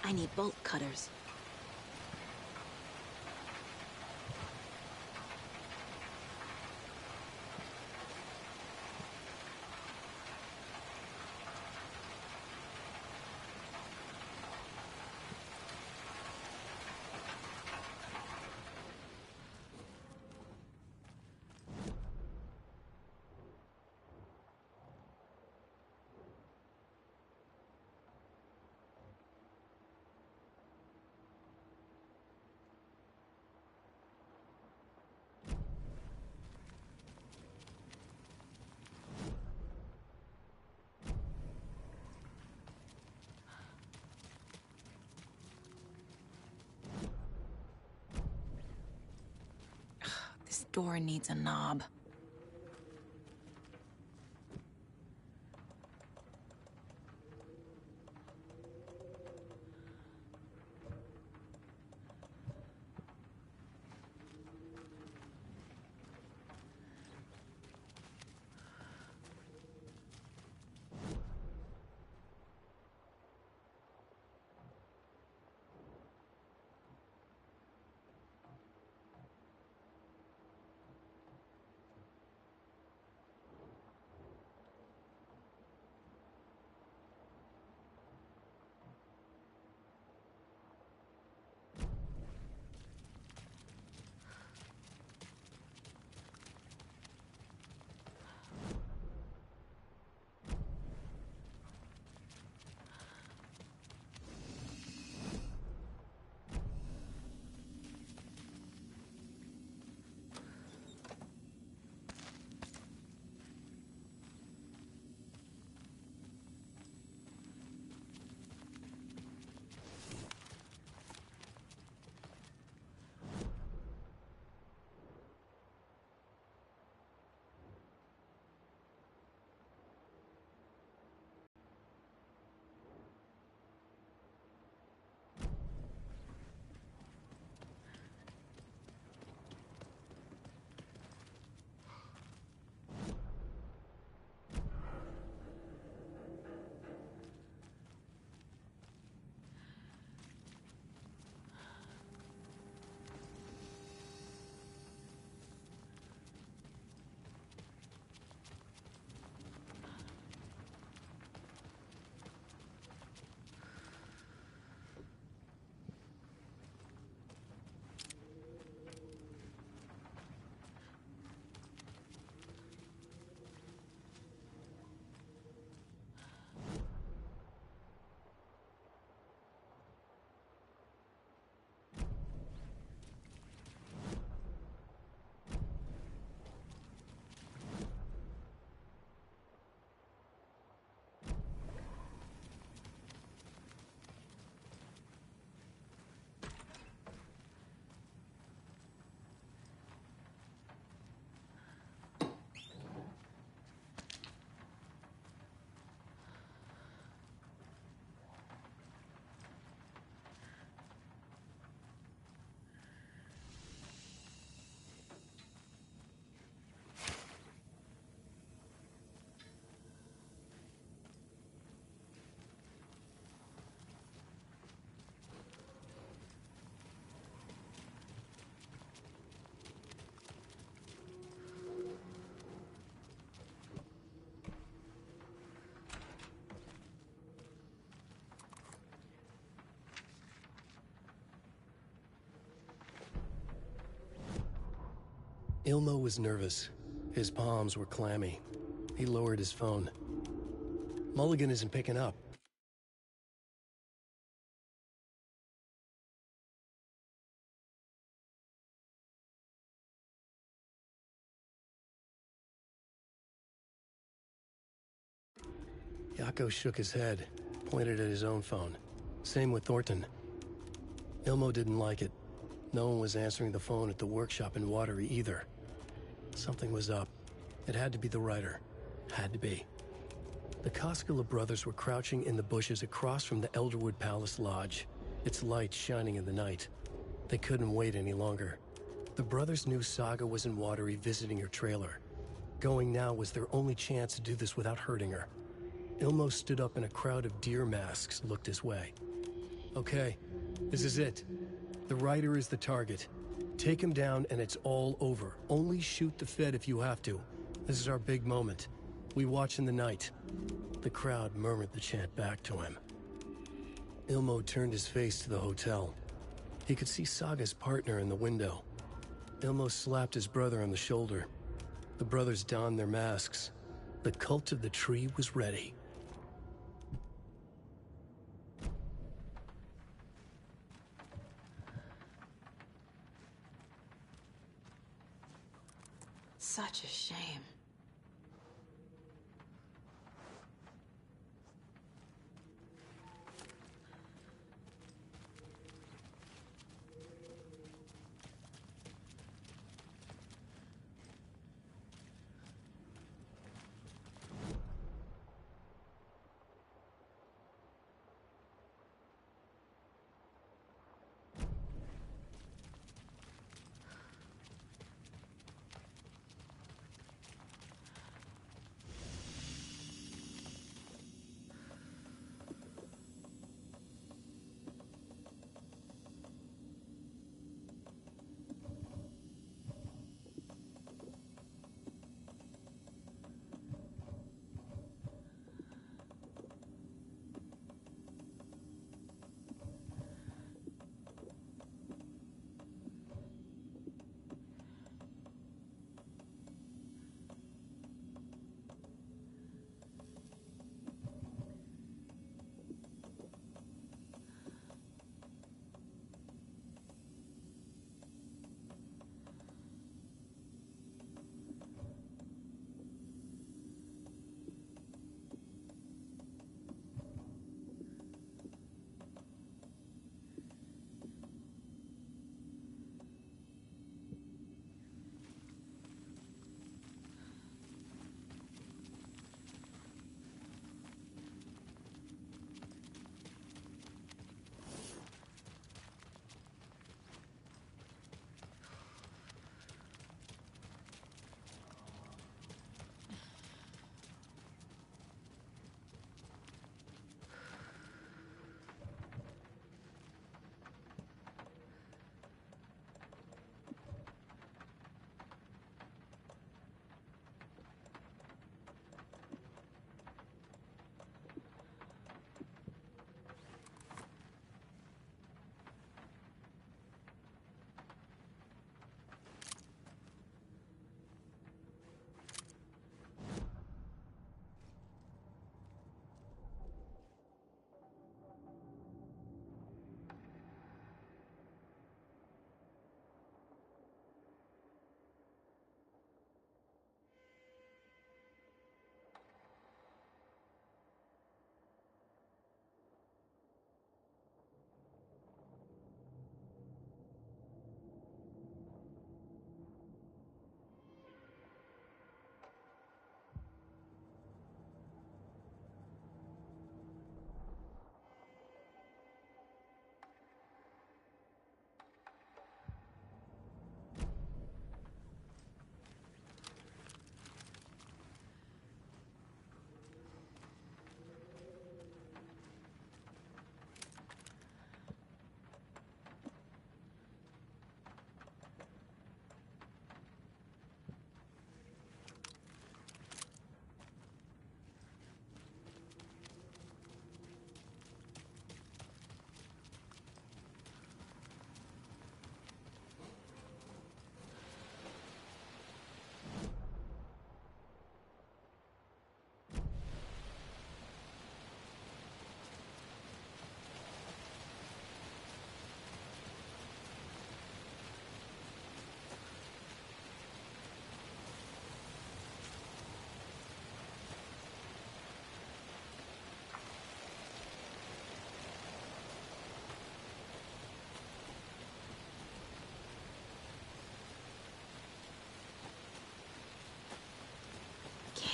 I need bolt cutters. door needs a knob. Ilmo was nervous. His palms were clammy. He lowered his phone. Mulligan isn't picking up. Yako shook his head, pointed at his own phone. Same with Thornton. Ilmo didn't like it. No one was answering the phone at the workshop in Watery either. Something was up. It had to be the writer. Had to be. The Koskela brothers were crouching in the bushes across from the Elderwood Palace Lodge, its lights shining in the night. They couldn't wait any longer. The brothers knew Saga was in Watery visiting her trailer. Going now was their only chance to do this without hurting her. Ilmo stood up and a crowd of deer masks looked his way. Okay, this is it. The writer is the target. Take him down and it's all over. Only shoot the Fed if you have to. This is our big moment. We watch in the night. The crowd murmured the chant back to him. Ilmo turned his face to the hotel. He could see Saga's partner in the window. Ilmo slapped his brother on the shoulder. The brothers donned their masks. The cult of the tree was ready. Such a shame.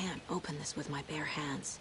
can't open this with my bare hands.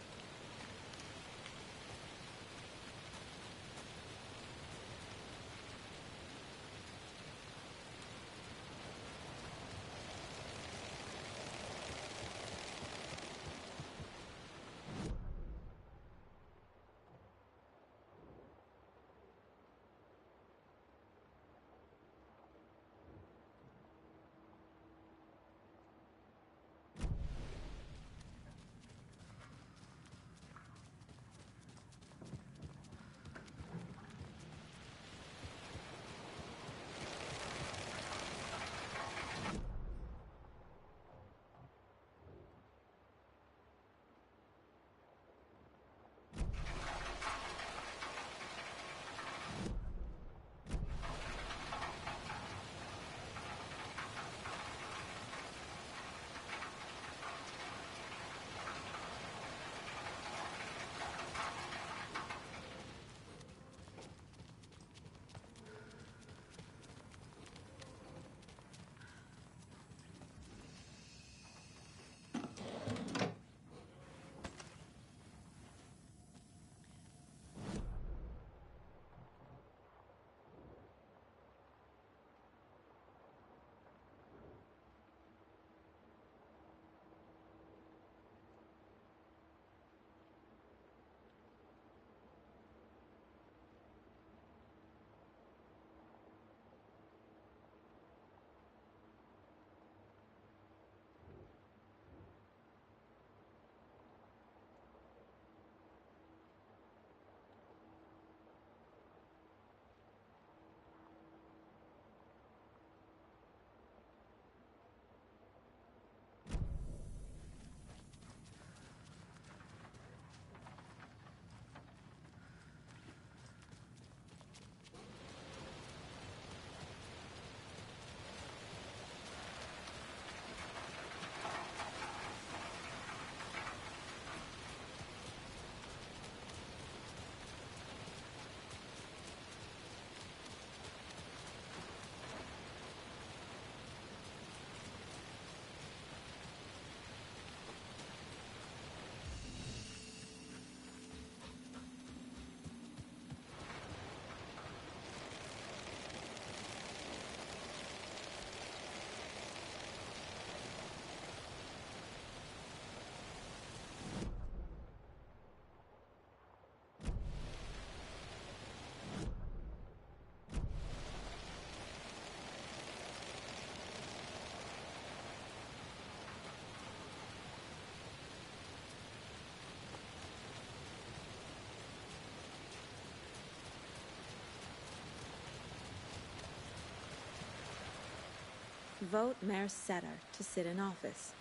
Vote Mayor Setter to sit in office.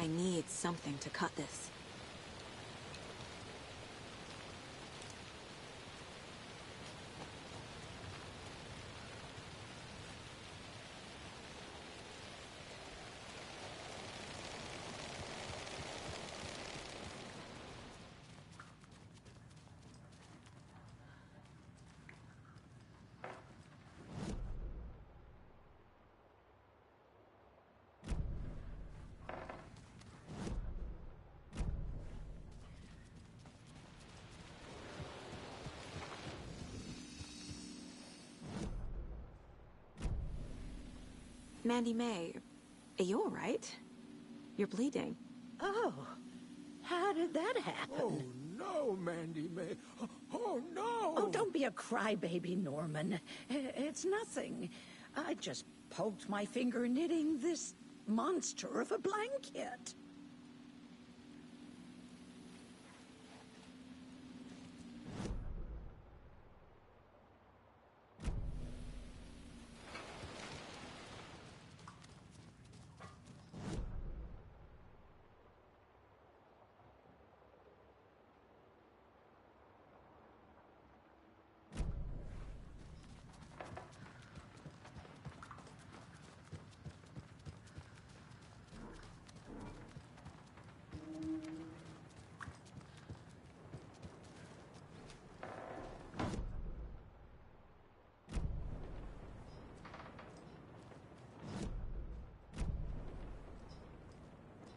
I need something to cut this. Mandy May, are you all right? You're bleeding. Oh, how did that happen? Oh, no, Mandy May. Oh, no! Oh, don't be a crybaby, Norman. It's nothing. I just poked my finger knitting this monster of a blanket.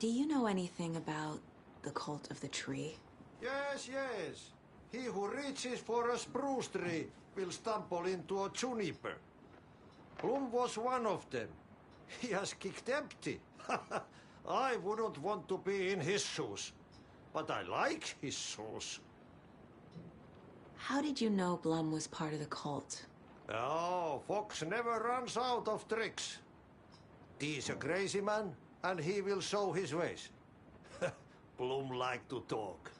Do you know anything about the cult of the tree? Yes, yes. He who reaches for a spruce tree will stumble into a juniper. Bloom was one of them. He has kicked empty. I wouldn't want to be in his shoes. But I like his shoes. How did you know Blum was part of the cult? Oh, Fox never runs out of tricks. He's a crazy man, and he will show his ways. Bloom like to talk.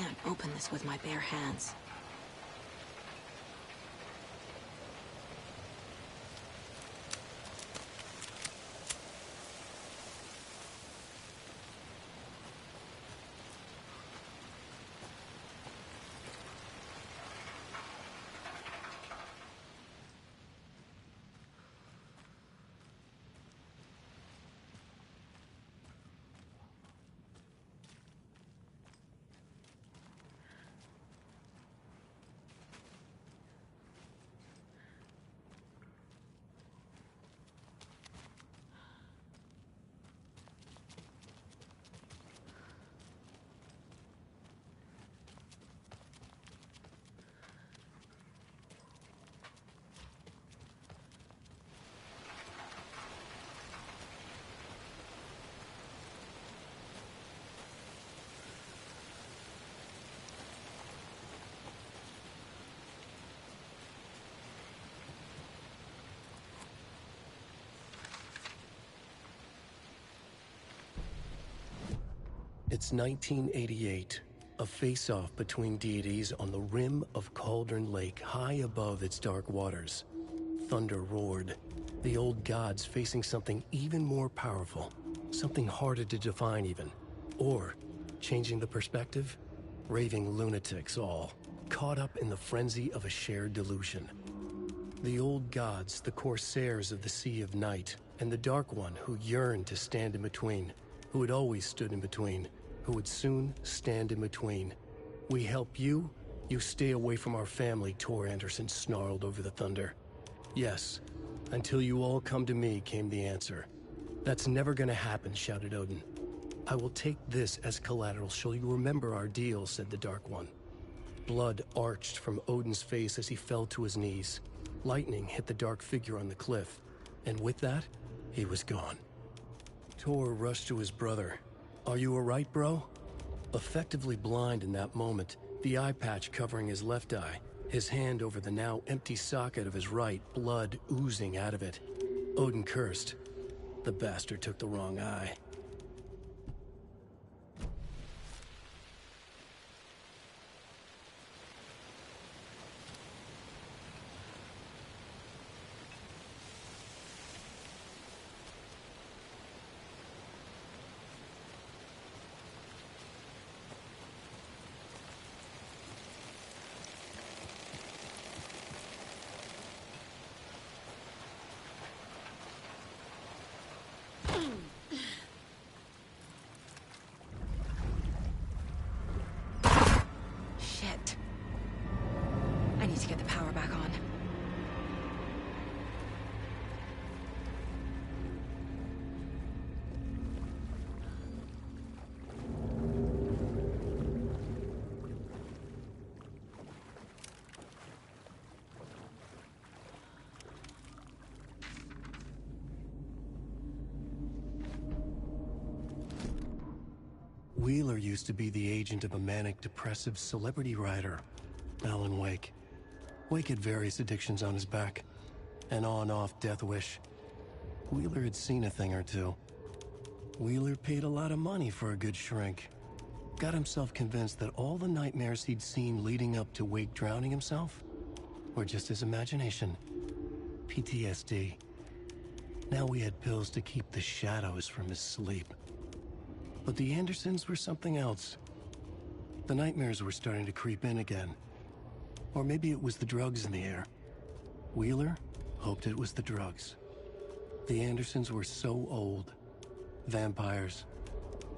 can't open this with my bare hands. It's 1988, a face-off between deities on the rim of Cauldron Lake, high above its dark waters. Thunder roared, the old gods facing something even more powerful, something harder to define even. Or, changing the perspective, raving lunatics all, caught up in the frenzy of a shared delusion. The old gods, the corsairs of the Sea of Night, and the Dark One who yearned to stand in between, who had always stood in between, who would soon stand in between. We help you, you stay away from our family, Tor Anderson snarled over the thunder. Yes, until you all come to me, came the answer. That's never gonna happen, shouted Odin. I will take this as collateral, shall you remember our deal, said the Dark One. Blood arched from Odin's face as he fell to his knees. Lightning hit the dark figure on the cliff, and with that, he was gone. Tor rushed to his brother. Are you alright, bro? Effectively blind in that moment, the eye patch covering his left eye, his hand over the now empty socket of his right, blood oozing out of it. Odin cursed. The bastard took the wrong eye. Shit. I need to get the power back on. Wheeler used to be the agent of a manic-depressive celebrity writer, Alan Wake. Wake had various addictions on his back, an on-off death wish. Wheeler had seen a thing or two. Wheeler paid a lot of money for a good shrink. Got himself convinced that all the nightmares he'd seen leading up to Wake drowning himself were just his imagination. PTSD. Now he had pills to keep the shadows from his sleep. But the Andersons were something else. The nightmares were starting to creep in again. Or maybe it was the drugs in the air. Wheeler hoped it was the drugs. The Andersons were so old. Vampires.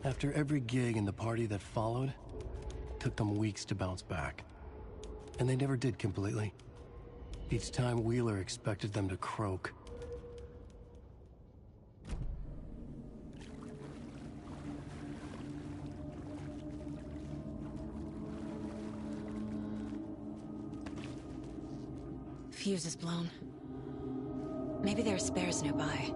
After every gig and the party that followed, it took them weeks to bounce back. And they never did completely. Each time Wheeler expected them to croak. Fuse is blown. Maybe there are spares nearby.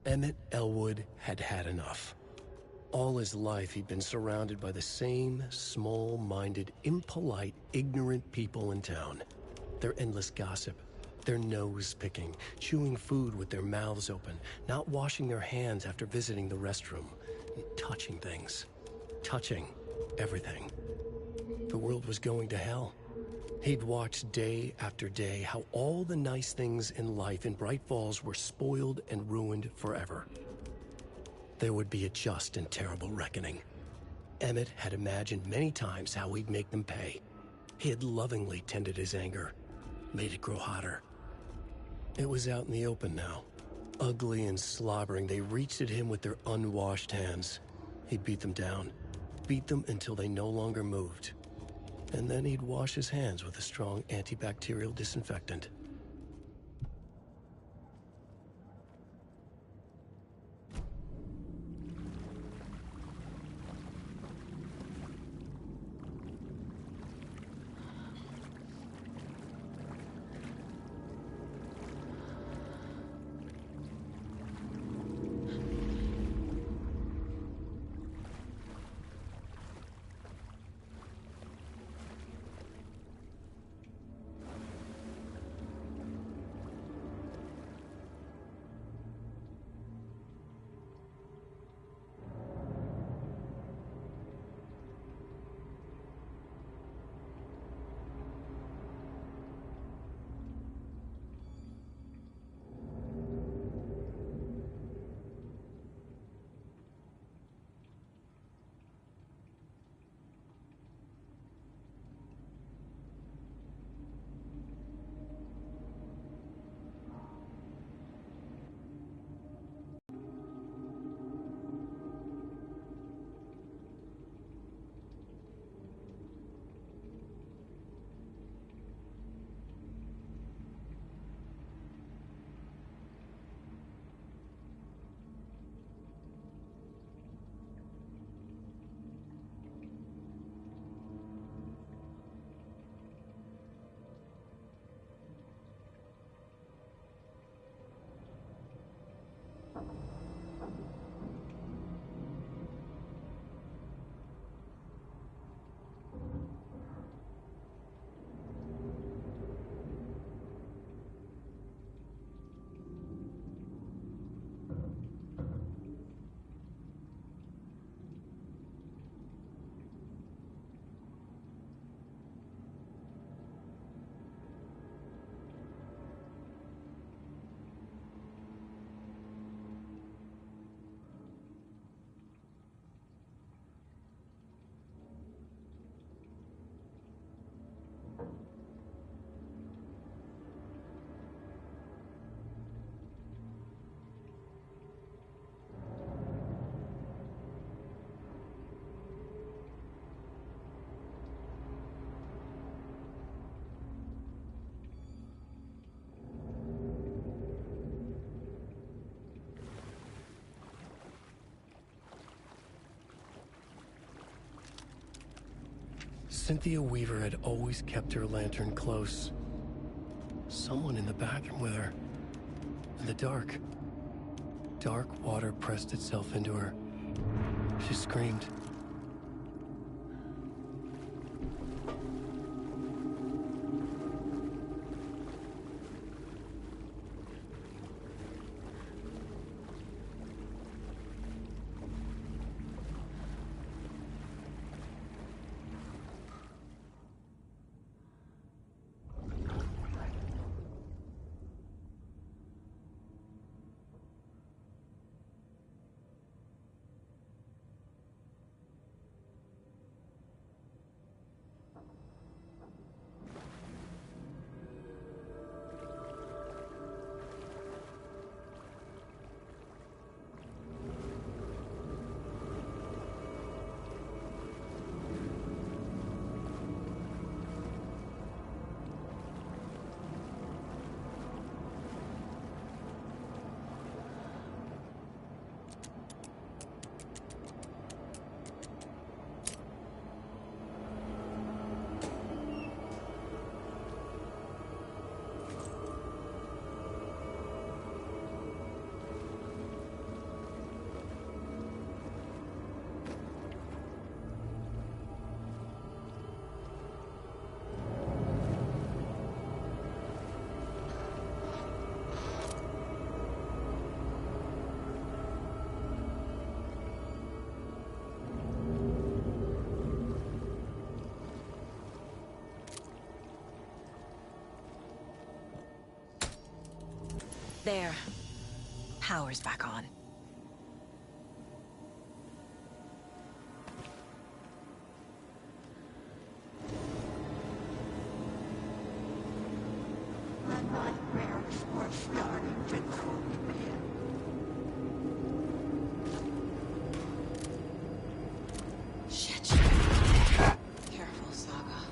Emmett Elwood had had enough. All his life, he'd been surrounded by the same small-minded, impolite, ignorant people in town. Their endless gossip, their nose-picking, chewing food with their mouths open, not washing their hands after visiting the restroom, and touching things. Touching everything. The world was going to hell. He'd watched day after day how all the nice things in life in Bright Falls were spoiled and ruined forever. There would be a just and terrible reckoning. Emmett had imagined many times how he'd make them pay. He had lovingly tended his anger, made it grow hotter. It was out in the open now. Ugly and slobbering, they reached at him with their unwashed hands. He'd beat them down, beat them until they no longer moved. And then he'd wash his hands with a strong antibacterial disinfectant. Cynthia Weaver had always kept her lantern close. Someone in the bathroom with her. In the dark. Dark water pressed itself into her. She screamed. There. Power's back on. My nightmares were starting to creep in. Shit. Careful, Saga.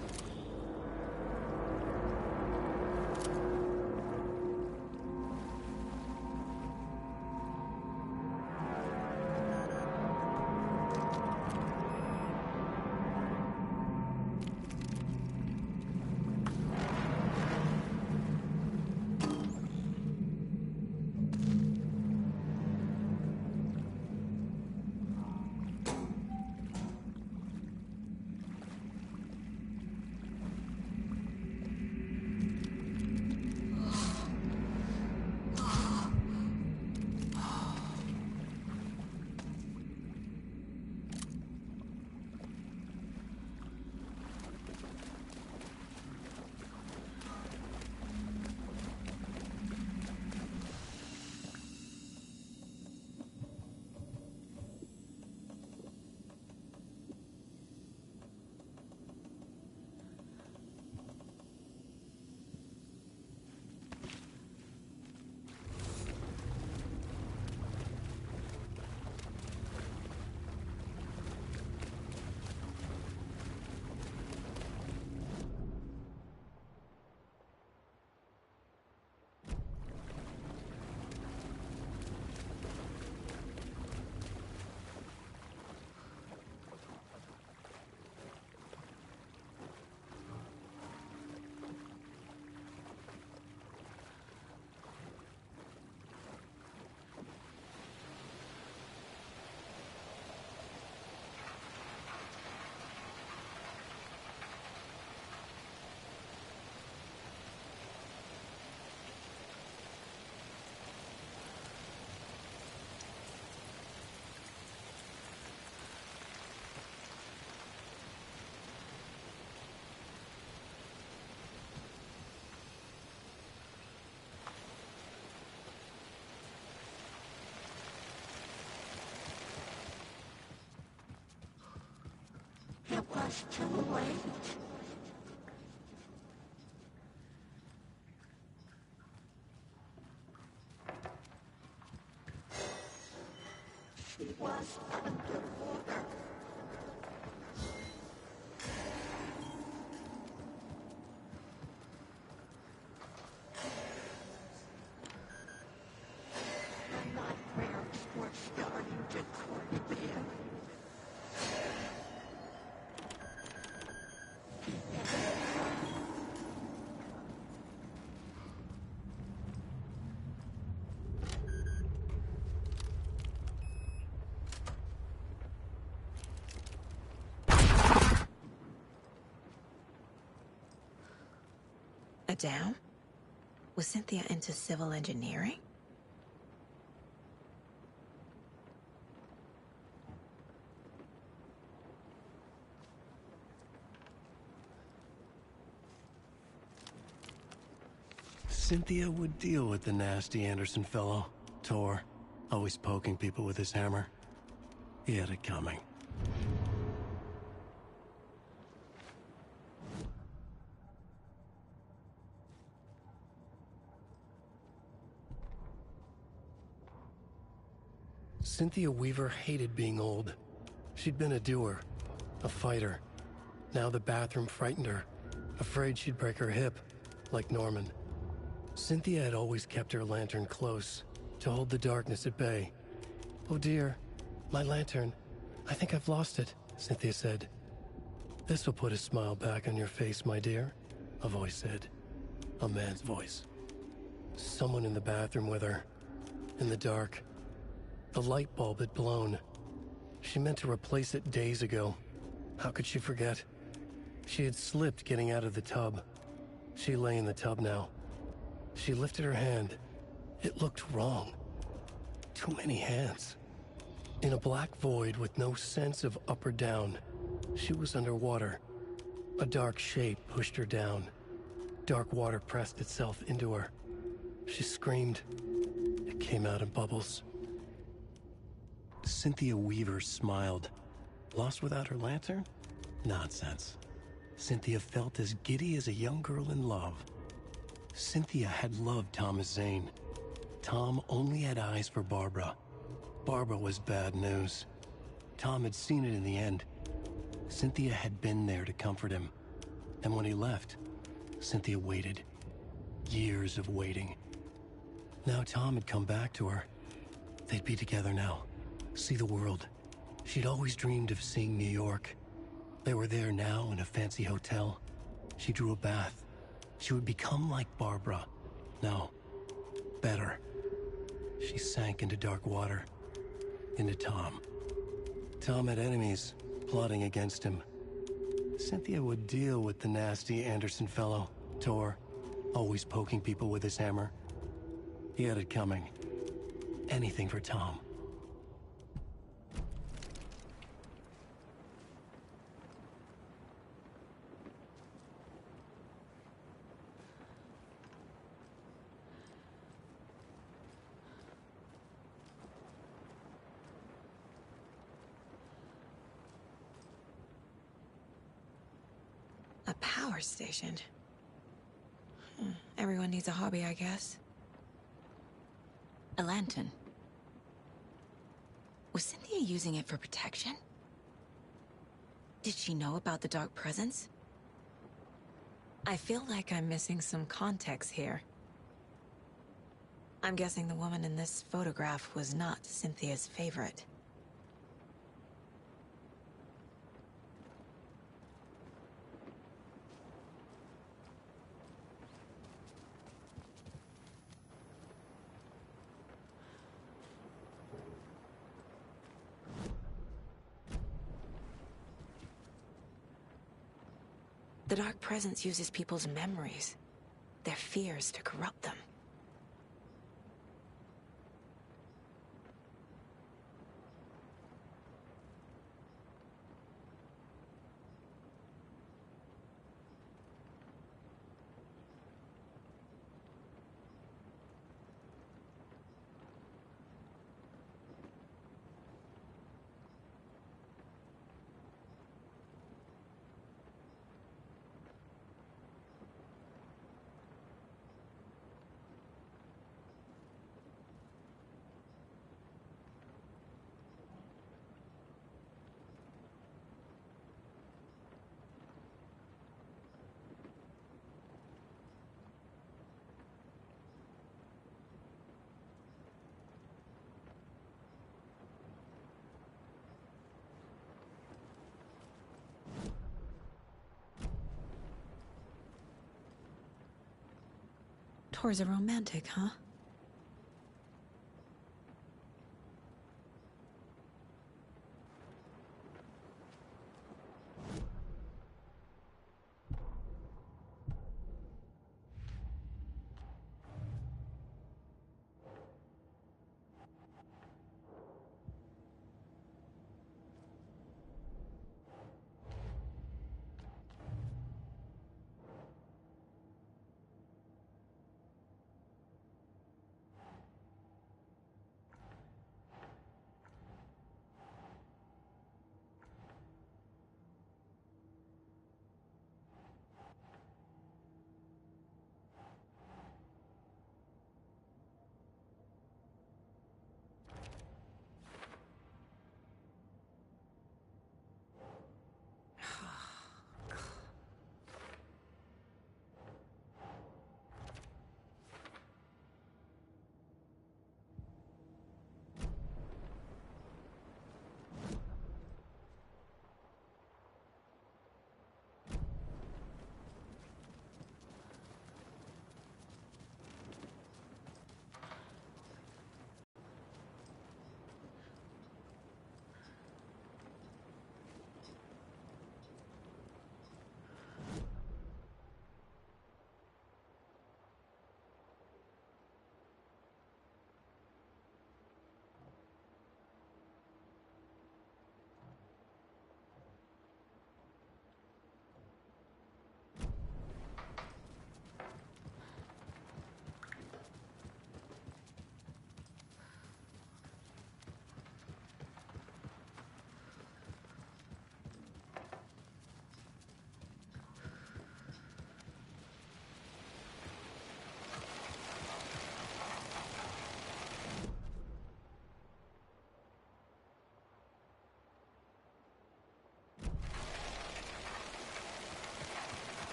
It was too late. She was underwater. The nightmares were starting to creep in. A dam? Was Cynthia into civil engineering? Cynthia would deal with the nasty Anderson fellow, Tor, always poking people with his hammer. He had it coming. Cynthia Weaver hated being old. She'd been a doer, a fighter. Now the bathroom frightened her, afraid she'd break her hip, like Norman. Cynthia had always kept her lantern close, to hold the darkness at bay. "Oh dear, my lantern. I think I've lost it," Cynthia said. "This will put a smile back on your face, my dear," a voice said. A man's voice. Someone in the bathroom with her, in the dark. The light bulb had blown. She meant to replace it days ago. How could she forget? She had slipped getting out of the tub. She lay in the tub now. She lifted her hand. It looked wrong. Too many hands. In a black void with no sense of up or down, she was underwater. A dark shape pushed her down. Dark water pressed itself into her. She screamed. came out in bubbles. Cynthia Weaver smiled. Lost without her lantern? Nonsense. Cynthia felt as giddy as a young girl in love. Cynthia had loved Thomas Zane. Tom only had eyes for Barbara. Barbara was bad news. Tom had seen it in the end. Cynthia had been there to comfort him. And when he left, Cynthia waited. Years of waiting. Now Tom had come back to her. They'd be together now. See the world. She'd always dreamed of seeing New York. They were there now in a fancy hotel. She drew a bath. She would become like Barbara. No, better. She sank into dark water. Into Tom. Tom had enemies plotting against him. Cynthia would deal with the nasty Anderson fellow, Tor, always poking people with his hammer. He had it coming. Anything for Tom. A power station. Everyone needs a hobby, I guess. A lantern. Was Cynthia using it for protection? Did she know about the dark presence? I feel like I'm missing some context here. I'm guessing the woman in this photograph was not Cynthia's favorite. The dark presence uses people's memories, their fears to corrupt them. Tor's a romantic, huh?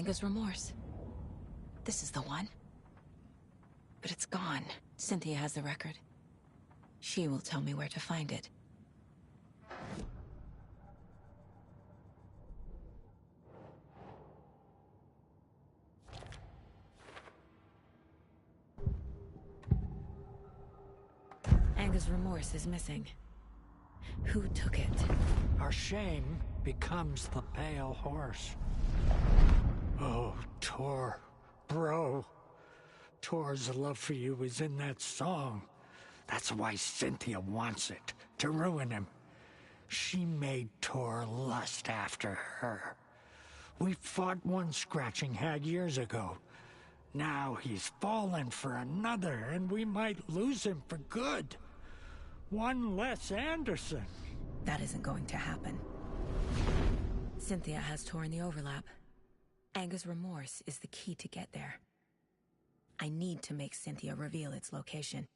Anger's remorse. This is the one. But it's gone. Cynthia has the record. She will tell me where to find it. Anger's remorse is missing. Who took it? Our shame becomes the pale horse. Oh, Tor. Bro. Tor's love for you is in that song. That's why Cynthia wants it, to ruin him. She made Tor lust after her. We fought one scratching hag years ago. Now he's fallen for another, and we might lose him for good. One less Anderson. That isn't going to happen. Cynthia has Tor in the overlap. Anger's remorse is the key to get there. I need to make Cynthia reveal its location.